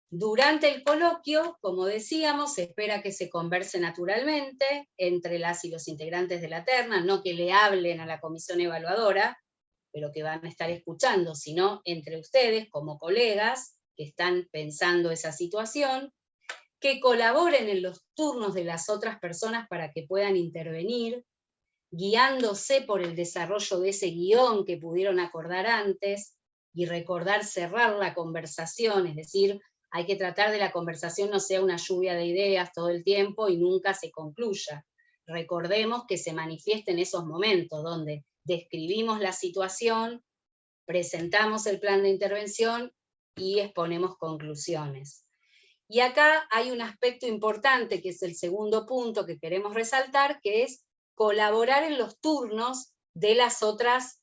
durante el coloquio, como decíamos, se espera que se converse naturalmente entre las y los integrantes de la terna, no que le hablen a la comisión evaluadora, pero que van a estar escuchando, sino entre ustedes como colegas que están pensando esa situación. que colaboren en los turnos de las otras personas para que puedan intervenir, guiándose por el desarrollo de ese guión que pudieron acordar antes, y recordar cerrar la conversación, es decir, hay que tratar de la conversación no sea una lluvia de ideas todo el tiempo y nunca se concluya. Recordemos que se manifiesta en esos momentos donde describimos la situación, presentamos el plan de intervención y exponemos conclusiones. Y acá hay un aspecto importante, que es el segundo punto que queremos resaltar, que es colaborar en los turnos de las otras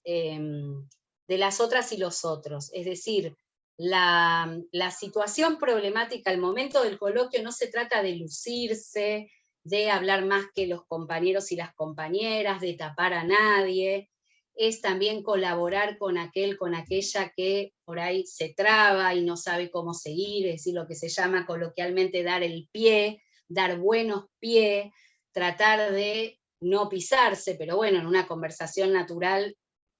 y los otros. Es decir, la situación problemática al momento del coloquio no se trata de lucirse, de hablar más que los compañeros y las compañeras, de tapar a nadie, es también colaborar con aquel, con aquella que por ahí se traba y no sabe cómo seguir, es decir, lo que se llama coloquialmente dar el pie, dar buenos pies, tratar de no pisarse, pero bueno, en una conversación natural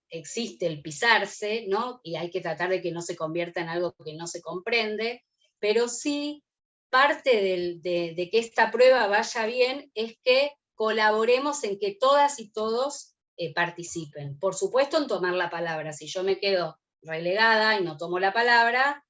existe el pisarse, ¿no? Y hay que tratar de que no se convierta en algo que no se comprende, pero sí parte de que esta prueba vaya bien es que colaboremos en que todas y todos participen. Por supuesto en tomar la palabra. Si yo me quedo relegada y no tomo la palabra,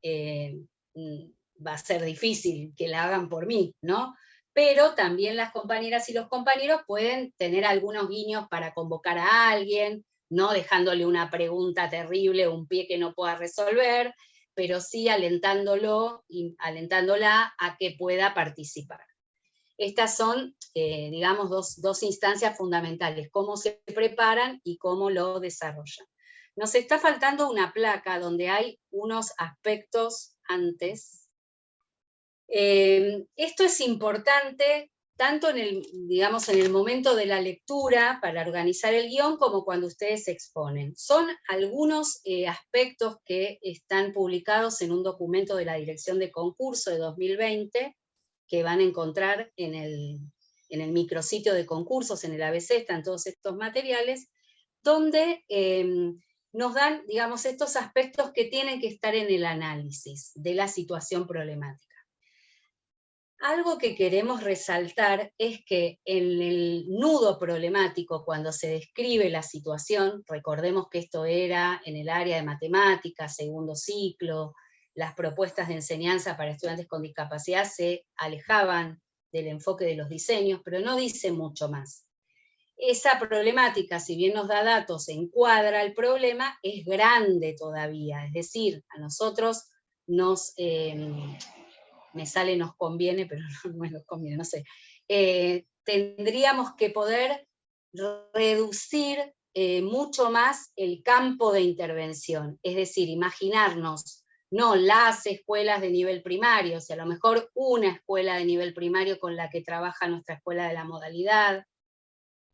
va a ser difícil que la hagan por mí, ¿no? Pero también las compañeras y los compañeros pueden tener algunos guiños para convocar a alguien, no dejándole una pregunta terrible o un pie que no pueda resolver, pero sí alentándola a que pueda participar. Estas son, digamos, dos instancias fundamentales, cómo se preparan y cómo lo desarrollan. Nos está faltando una placa donde hay unos aspectos antes. Esto es importante tanto en el momento de la lectura para organizar el guión como cuando ustedes se exponen. Son algunos aspectos que están publicados en un documento de la Dirección de Concurso de 2020, que van a encontrar en el micrositio de concursos, en el ABC, están todos estos materiales, donde nos dan, digamos, estos aspectos que tienen que estar en el análisis de la situación problemática. Algo que queremos resaltar es que en el nudo problemático, cuando se describe la situación, recordemos que esto era en el área de matemáticas, segundo ciclo, las propuestas de enseñanza para estudiantes con discapacidad se alejaban del enfoque de los diseños, pero no dice mucho más. Esa problemática, si bien nos da datos, encuadra el problema, es grande todavía, es decir, a nosotros nos... me sale nos conviene, pero no nos conviene, no sé. Tendríamos que poder reducir mucho más el campo de intervención, es decir, imaginarnos no las escuelas de nivel primario, o sea, a lo mejor una escuela de nivel primario con la que trabaja nuestra escuela de la modalidad.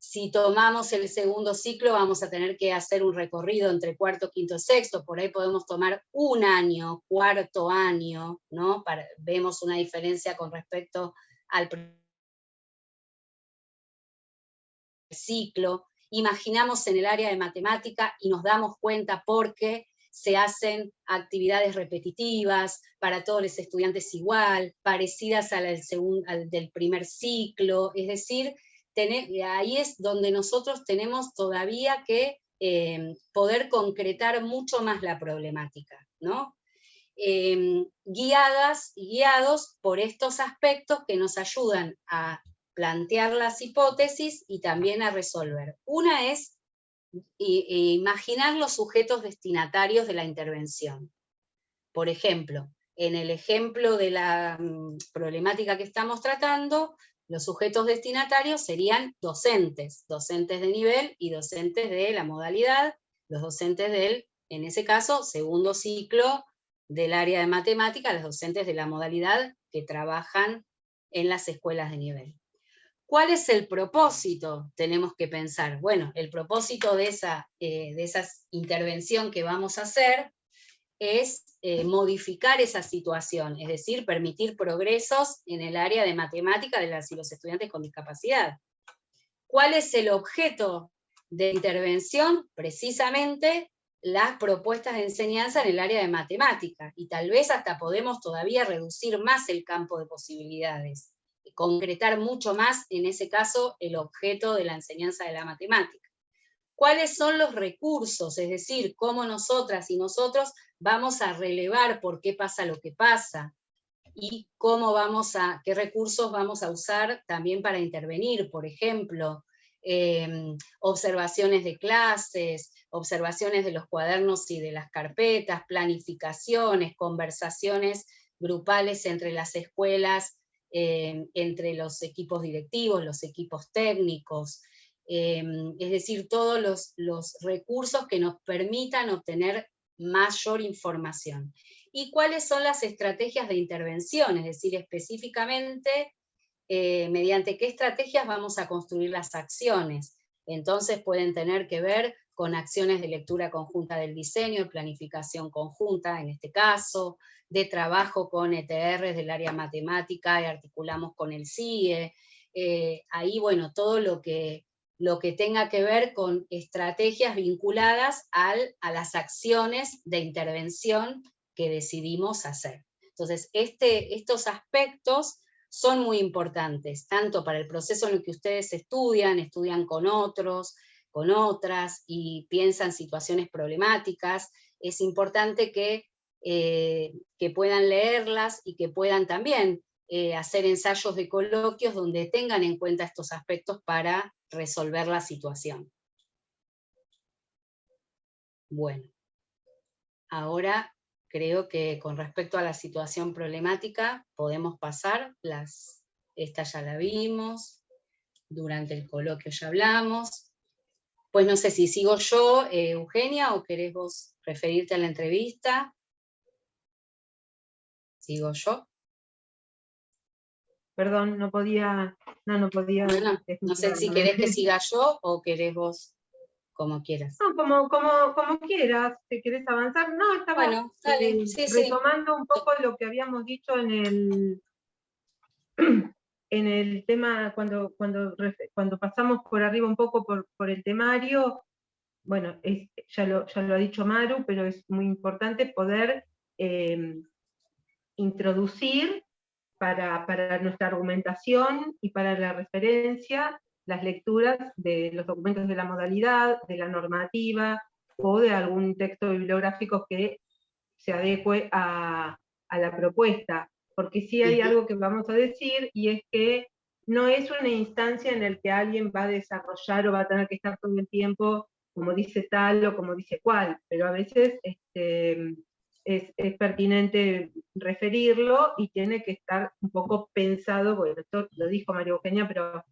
Si tomamos el segundo ciclo vamos a tener que hacer un recorrido entre cuarto, quinto, sexto, por ahí podemos tomar un año, cuarto año, ¿no? Vemos una diferencia con respecto al ciclo. Imaginamos en el área de matemática y nos damos cuenta porque se hacen actividades repetitivas, para todos los estudiantes igual, parecidas al del primer ciclo, es decir, ahí es donde nosotros tenemos todavía que poder concretar mucho más la problemática, ¿no? Guiados por estos aspectos que nos ayudan a plantear las hipótesis y también a resolver. Una es imaginar los sujetos destinatarios de la intervención. Por ejemplo, en el ejemplo de la problemática que estamos tratando, los sujetos destinatarios serían docentes de nivel y docentes de la modalidad, los docentes del, en ese caso, segundo ciclo del área de matemática, los docentes de la modalidad que trabajan en las escuelas de nivel. ¿Cuál es el propósito? Tenemos que pensar. Bueno, el propósito de esa intervención que vamos a hacer es modificar esa situación, es decir, permitir progresos en el área de matemática de las y los estudiantes con discapacidad. ¿Cuál es el objeto de intervención? Precisamente las propuestas de enseñanza en el área de matemática, y tal vez hasta podemos todavía reducir más el campo de posibilidades, concretar mucho más, en ese caso, el objeto de la enseñanza de la matemática. ¿Cuáles son los recursos? Es decir, cómo nosotras y nosotros vamos a relevar por qué pasa lo que pasa, y qué recursos vamos a usar también para intervenir, por ejemplo, observaciones de clases, observaciones de los cuadernos y de las carpetas, planificaciones, conversaciones grupales entre las escuelas, entre los equipos directivos, los equipos técnicos, es decir, todos los recursos que nos permitan obtener mayor información. ¿Y cuáles son las estrategias de intervención? Es decir, específicamente, mediante qué estrategias vamos a construir las acciones. Entonces pueden tener que ver con acciones de lectura conjunta del diseño, de planificación conjunta, en este caso, de trabajo con ETRs del área matemática, y articulamos con el CIE. Ahí, bueno, todo lo que tenga que ver con estrategias vinculadas a las acciones de intervención que decidimos hacer. Entonces, estos aspectos son muy importantes, tanto para el proceso en el que ustedes estudian con otros, con otras, y piensan situaciones problemáticas. Es importante que puedan leerlas y que puedan también hacer ensayos de coloquios donde tengan en cuenta estos aspectos para resolver la situación. Bueno, ahora creo que con respecto a la situación problemática podemos pasar, esta ya la vimos, durante el coloquio ya hablamos. Pues no sé si sigo yo, Eugenia, o querés vos referirte a la entrevista. ¿Sigo yo? Perdón, no podía. No sé si querés que siga yo o querés vos, como quieras. No, como quieras, si querés avanzar. No, estaba Bueno, dale, sí, retomando un poco lo que habíamos dicho en el tema, cuando pasamos por arriba un poco por el temario. Bueno, ya lo ha dicho Maru, pero es muy importante poder introducir para nuestra argumentación y para la referencia las lecturas de los documentos de la modalidad, de la normativa, o de algún texto bibliográfico que se adecue a la propuesta. Porque sí hay algo que vamos a decir, y es que no es una instancia en la que alguien va a desarrollar o va a tener que estar todo el tiempo como dice tal o como dice cual, pero a veces es pertinente referirlo y tiene que estar un poco pensado. Bueno, esto lo dijo María Eugenia, pero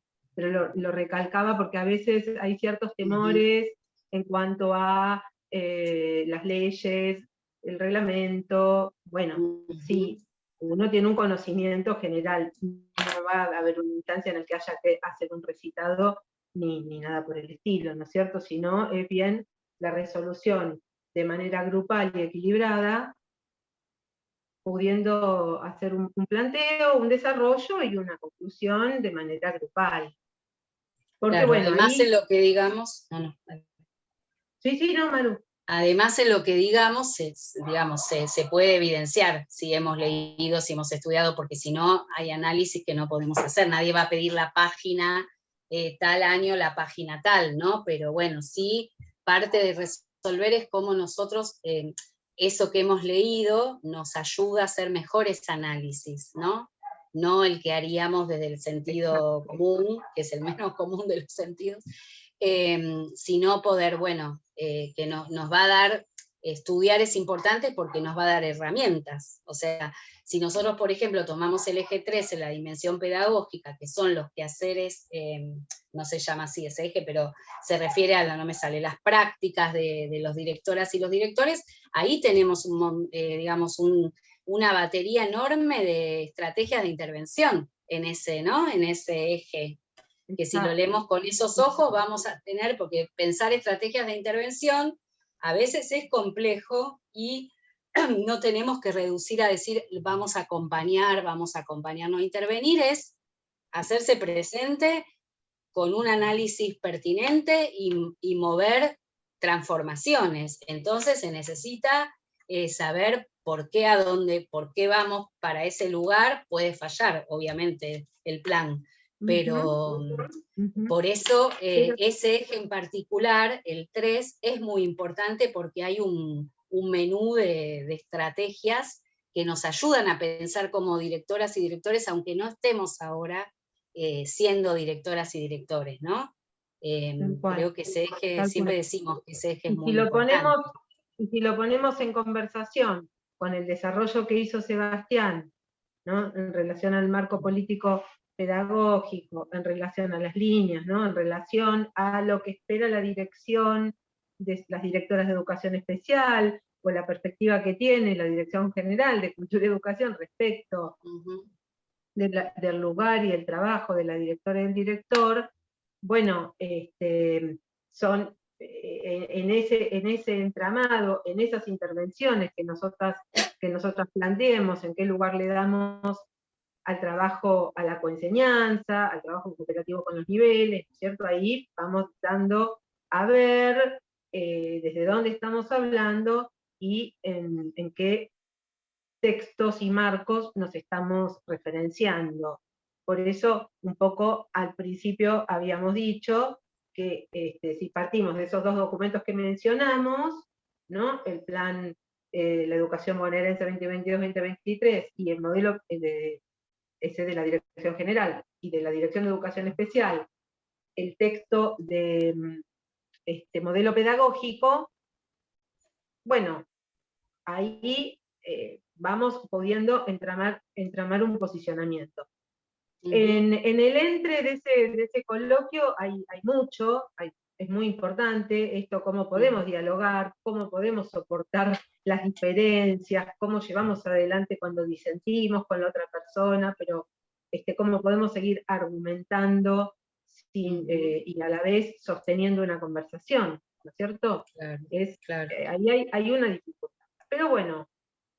lo recalcaba porque a veces hay ciertos temores en cuanto a las leyes, el reglamento. Bueno, sí, uno tiene un conocimiento general, no va a haber una instancia en la que haya que hacer un recitado ni nada por el estilo, ¿no es cierto? Sino es bien la resolución de manera grupal y equilibrada, pudiendo hacer un planteo, un desarrollo y una conclusión de manera grupal. Porque claro, bueno, además ahí... en lo que digamos... Sí, no, Manu. Además en lo que digamos, se puede evidenciar si hemos leído, si hemos estudiado, porque si no hay análisis que no podemos hacer. Nadie va a pedir la página tal año, la página tal, ¿no? Pero bueno, sí, parte de resolver es cómo nosotros, eso que hemos leído, nos ayuda a hacer mejores análisis, ¿no? No el que haríamos desde el sentido común, que es el menos común de los sentidos, sino poder, bueno, que nos va a dar, estudiar es importante porque nos va a dar herramientas. O sea, si nosotros, por ejemplo, tomamos el eje 3 en la dimensión pedagógica, que son los quehaceres, no se llama así ese eje, pero se refiere a, no me sale, las prácticas de los directoras y los directores, ahí tenemos, digamos, una batería enorme de estrategias de intervención en ese, ¿no? En ese eje, que si lo leemos con esos ojos vamos a tener, porque pensar estrategias de intervención a veces es complejo y no tenemos que reducir a decir vamos a acompañar, no. Intervenir es hacerse presente con un análisis pertinente y mover transformaciones. Entonces se necesita saber por qué, a dónde, por qué vamos para ese lugar. Puede fallar, obviamente, el plan, pero por eso ese eje en particular, el 3, es muy importante porque hay un menú de estrategias que nos ayudan a pensar como directoras y directores, aunque no estemos ahora siendo directoras y directores, ¿no? Creo que ese eje, siempre decimos que ese eje es muy importante. Y si lo ponemos en conversación con el desarrollo que hizo Sebastián, ¿no? En relación al marco político pedagógico, en relación a las líneas, ¿no? En relación a lo que espera la dirección de las directoras de educación especial, o la perspectiva que tiene la Dirección General de Cultura y Educación respecto del lugar y el trabajo de la directora y el director, bueno, son en ese entramado, en esas intervenciones que nosotras planteemos, en qué lugar le damos al trabajo, a la coenseñanza, al trabajo cooperativo con los niveles, ¿no es cierto? Ahí vamos dando a ver desde dónde estamos hablando y en qué textos y marcos nos estamos referenciando. Por eso, un poco al principio habíamos dicho que si partimos de esos 2 documentos que mencionamos, ¿no? El plan La Educación Bonaerense 2022-2023 y el modelo ese de la Dirección General y de la Dirección de Educación Especial, el texto de modelo pedagógico, bueno, ahí vamos pudiendo entramar un posicionamiento. En el entre de ese coloquio hay mucho, es muy importante esto, cómo podemos dialogar, cómo podemos soportar las diferencias, cómo llevamos adelante cuando disentimos con la otra persona, pero cómo podemos seguir argumentando y a la vez sosteniendo una conversación, ¿no es cierto? Claro, ahí hay una dificultad. Pero bueno,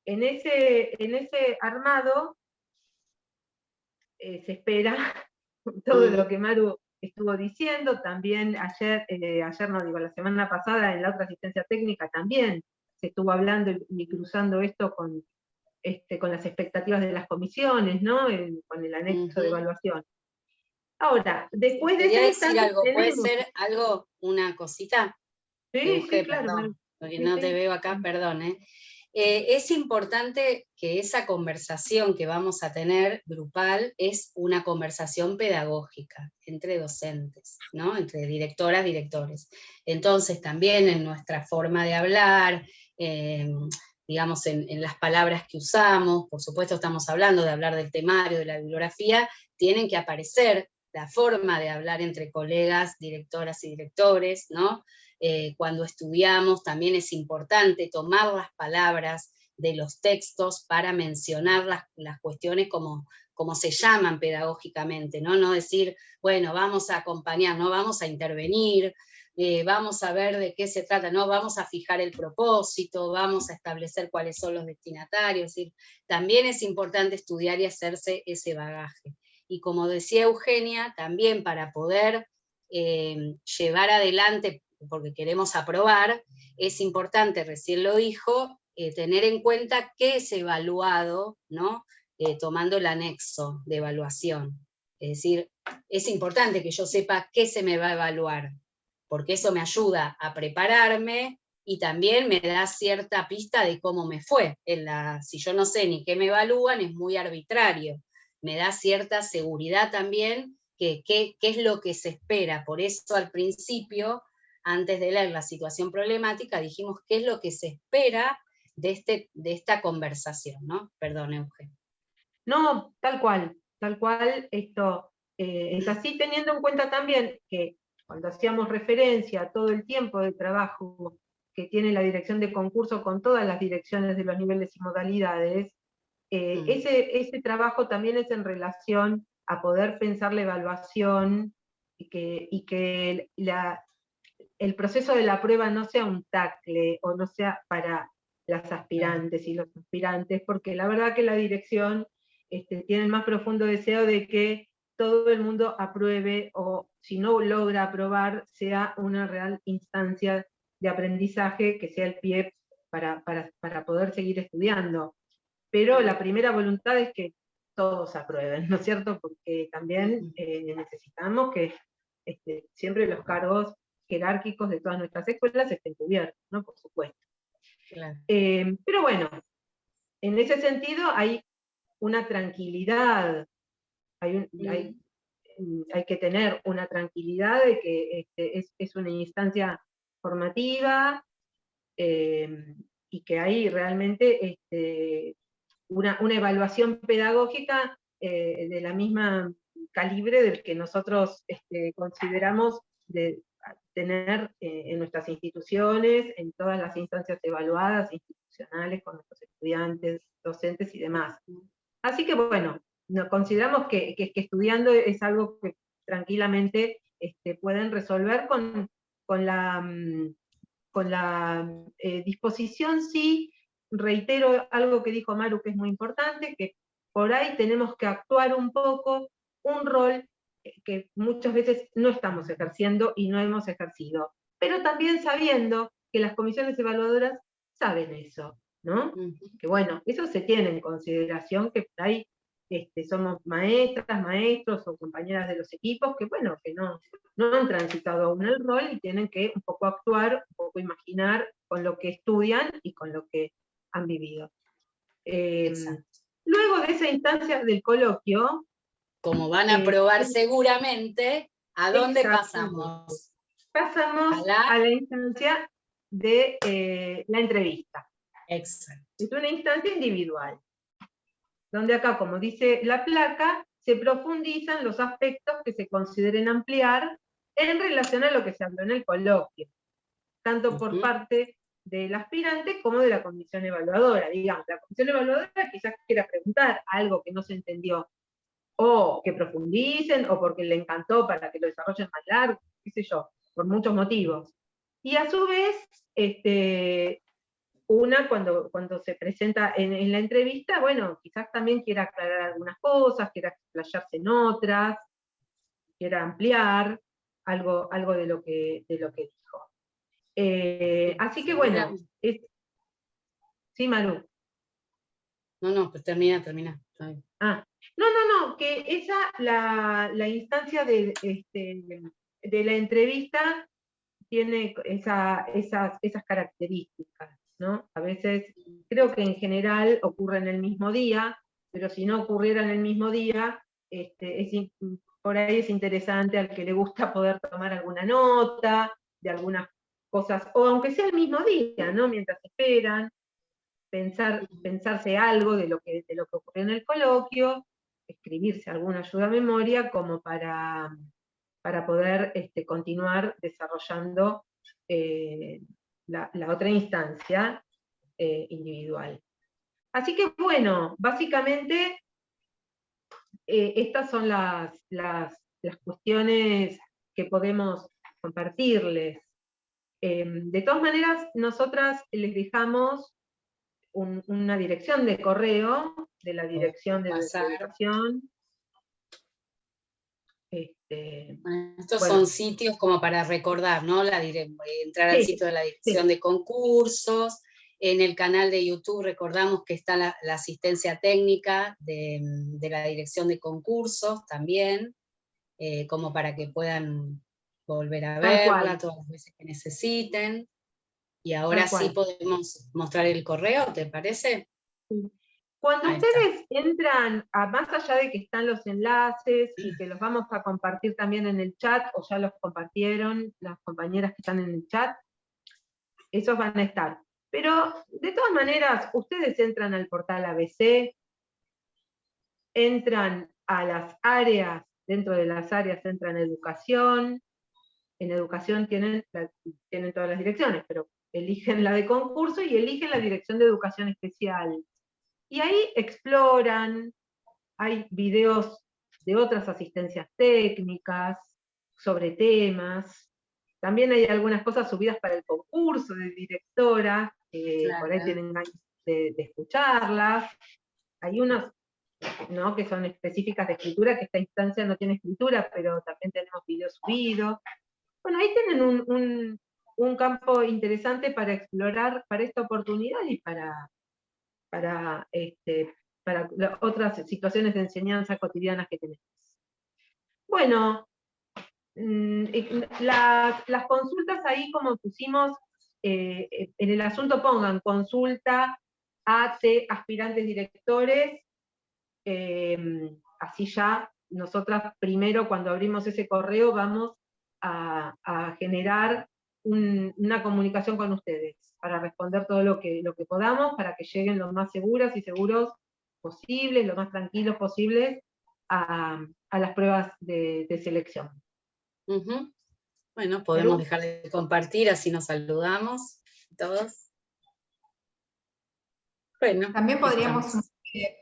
en ese armado se espera todo lo que Maru estuvo diciendo. También ayer no digo, la semana pasada en la otra asistencia técnica también se estuvo hablando y cruzando esto con las expectativas de las comisiones, ¿no? Con el anexo de evaluación. Ahora, después de decir algo, ¿puede ser algo, una cosita? Sí, claro. Perdón, porque no te veo acá, perdón. Es importante que esa conversación que vamos a tener grupal es una conversación pedagógica entre docentes, ¿no? Entre directoras, directores. Entonces también en nuestra forma de hablar, digamos en las palabras que usamos, por supuesto estamos hablando de hablar del temario, de la bibliografía, tienen que aparecer la forma de hablar entre colegas, directoras y directores, ¿no? Cuando estudiamos también es importante tomar las palabras de los textos para mencionar las cuestiones como se llaman pedagógicamente, ¿no? No decir, bueno, vamos a acompañar, no vamos a intervenir, vamos a ver de qué se trata, no, vamos a fijar el propósito, vamos a establecer cuáles son los destinatarios, es decir, también es importante estudiar y hacerse ese bagaje. Y como decía Eugenia, también para poder llevar adelante, porque queremos aprobar, es importante, recién lo dijo, tener en cuenta qué es evaluado, ¿no? Tomando el anexo de evaluación. Es decir, es importante que yo sepa qué se me va a evaluar, porque eso me ayuda a prepararme y también me da cierta pista de cómo me fue. Si yo no sé ni qué me evalúan, es muy arbitrario. Me da cierta seguridad también qué es lo que se espera. Por eso al principio, antes de leer la situación problemática, dijimos qué es lo que se espera de esta conversación, ¿no? Perdón, Eugenio. No, tal cual, esto es así, teniendo en cuenta también que cuando hacíamos referencia a todo el tiempo de trabajo que tiene la dirección de concurso con todas las direcciones de los niveles y modalidades, ese trabajo también es en relación a poder pensar la evaluación y que el proceso de la prueba no sea un tacle o no sea para las aspirantes y los aspirantes, porque la verdad que la dirección tiene el más profundo deseo de que todo el mundo apruebe, o si no logra aprobar, sea una real instancia de aprendizaje que sea el pie para poder seguir estudiando. Pero la primera voluntad es que todos aprueben, ¿no es cierto? Porque también necesitamos que siempre los cargos jerárquicos de todas nuestras escuelas estén cubiertos, ¿no? Por supuesto. Claro. Pero bueno, en ese sentido hay una tranquilidad, hay que tener una tranquilidad de que es una instancia formativa, y que hay realmente una evaluación pedagógica de la misma calibre del que nosotros consideramos de tener en nuestras instituciones, en todas las instancias evaluadas, institucionales, con nuestros estudiantes, docentes y demás. Así que bueno, consideramos que estudiando es algo que tranquilamente pueden resolver con la disposición. Sí, reitero algo que dijo Maru que es muy importante, que por ahí tenemos que actuar un poco un rol que muchas veces no estamos ejerciendo y no hemos ejercido, pero también sabiendo que las comisiones evaluadoras saben eso, ¿no? Que bueno, eso se tiene en consideración, que por ahí somos maestras, maestros o compañeras de los equipos que bueno, que no han transitado aún el rol y tienen que un poco actuar, un poco imaginar con lo que estudian y con lo que han vivido. Luego de esa instancia del coloquio, como van a probar seguramente, ¿a dónde pasamos? Pasamos a la instancia de la entrevista. Exacto. Es una instancia individual, donde acá, como dice la placa, se profundizan los aspectos que se consideren ampliar en relación a lo que se habló en el coloquio, tanto por parte del aspirante como de la comisión evaluadora. Digamos, la comisión evaluadora quizás quiera preguntar algo que no se entendió, o que profundicen, o porque le encantó para que lo desarrollen más largo, qué sé yo, por muchos motivos. Y a su vez, una cuando se presenta en la entrevista, bueno, quizás también quiera aclarar algunas cosas, quiera explayarse en otras, quiera ampliar algo de lo que dijo. Así que bueno, sí, Maru. No, pues termina. No, que esa, la instancia de la entrevista tiene esas características, ¿no? A veces, creo que en general ocurre en el mismo día, pero si no ocurriera en el mismo día, por ahí es interesante al que le gusta poder tomar alguna nota de algunas cosas, o aunque sea el mismo día, ¿no? Mientras esperan, pensarse algo de lo que ocurrió en el coloquio, escribirse alguna ayuda a memoria como para poder continuar desarrollando la otra instancia individual. Así que bueno, básicamente estas son las cuestiones que podemos compartirles. De todas maneras, nosotras les dejamos una dirección de correo de la Dirección de Educación. Bueno, estos son sitios como para recordar, ¿no? Entrar al sitio de la Dirección de Concursos. En el canal de YouTube recordamos que está la asistencia técnica de la Dirección de Concursos también, como para que puedan volver a verla todas las veces que necesiten. Y ahora sí podemos mostrar el correo, ¿te parece? Cuando ustedes entran, más allá de que están los enlaces y que los vamos a compartir también en el chat, o ya los compartieron las compañeras que están en el chat, esos van a estar. Pero de todas maneras, ustedes entran al portal ABC, entran a las áreas, dentro de las áreas entran educación, en educación tienen todas las direcciones, pero eligen la de concurso y eligen la Dirección de Educación Especial. Y ahí exploran, hay videos de otras asistencias técnicas sobre temas, también hay algunas cosas subidas para el concurso de directora, por ahí tienen ganas de escucharlas. Hay unas, ¿no?, que son específicas de escritura, que esta instancia no tiene escritura, pero también tenemos videos subidos. Bueno, ahí tienen un campo interesante para explorar para esta oportunidad y para otras situaciones de enseñanza cotidianas que tenemos. Bueno, las consultas ahí, como pusimos, en el asunto pongan consulta a aspirantes directores, así ya nosotras primero cuando abrimos ese correo vamos a generar una comunicación con ustedes para responder todo lo que podamos, para que lleguen lo más seguras y seguros posibles, lo más tranquilos posibles a las pruebas de selección. Bueno, podemos dejar de compartir, así nos saludamos todos. Bueno, también podríamos que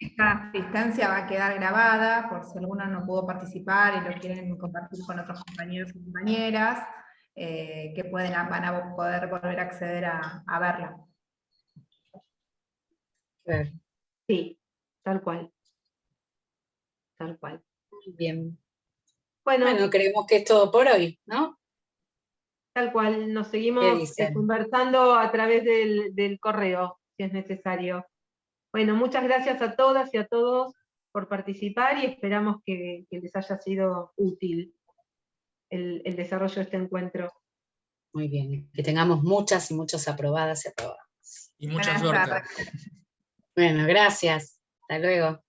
esta asistencia va a quedar grabada, por si alguno no pudo participar y lo quieren compartir con otros compañeros y compañeras, que van a poder volver a acceder a verla. Sí, tal cual. Tal cual. Bien. Bueno, creemos que es todo por hoy, ¿no? Tal cual, nos seguimos conversando a través del correo, si es necesario. Bueno, muchas gracias a todas y a todos por participar y esperamos que les haya sido útil el desarrollo de este encuentro. Muy bien, que tengamos muchas y muchas aprobadas y aprobados. Y mucha suerte. Bueno, gracias. Hasta luego.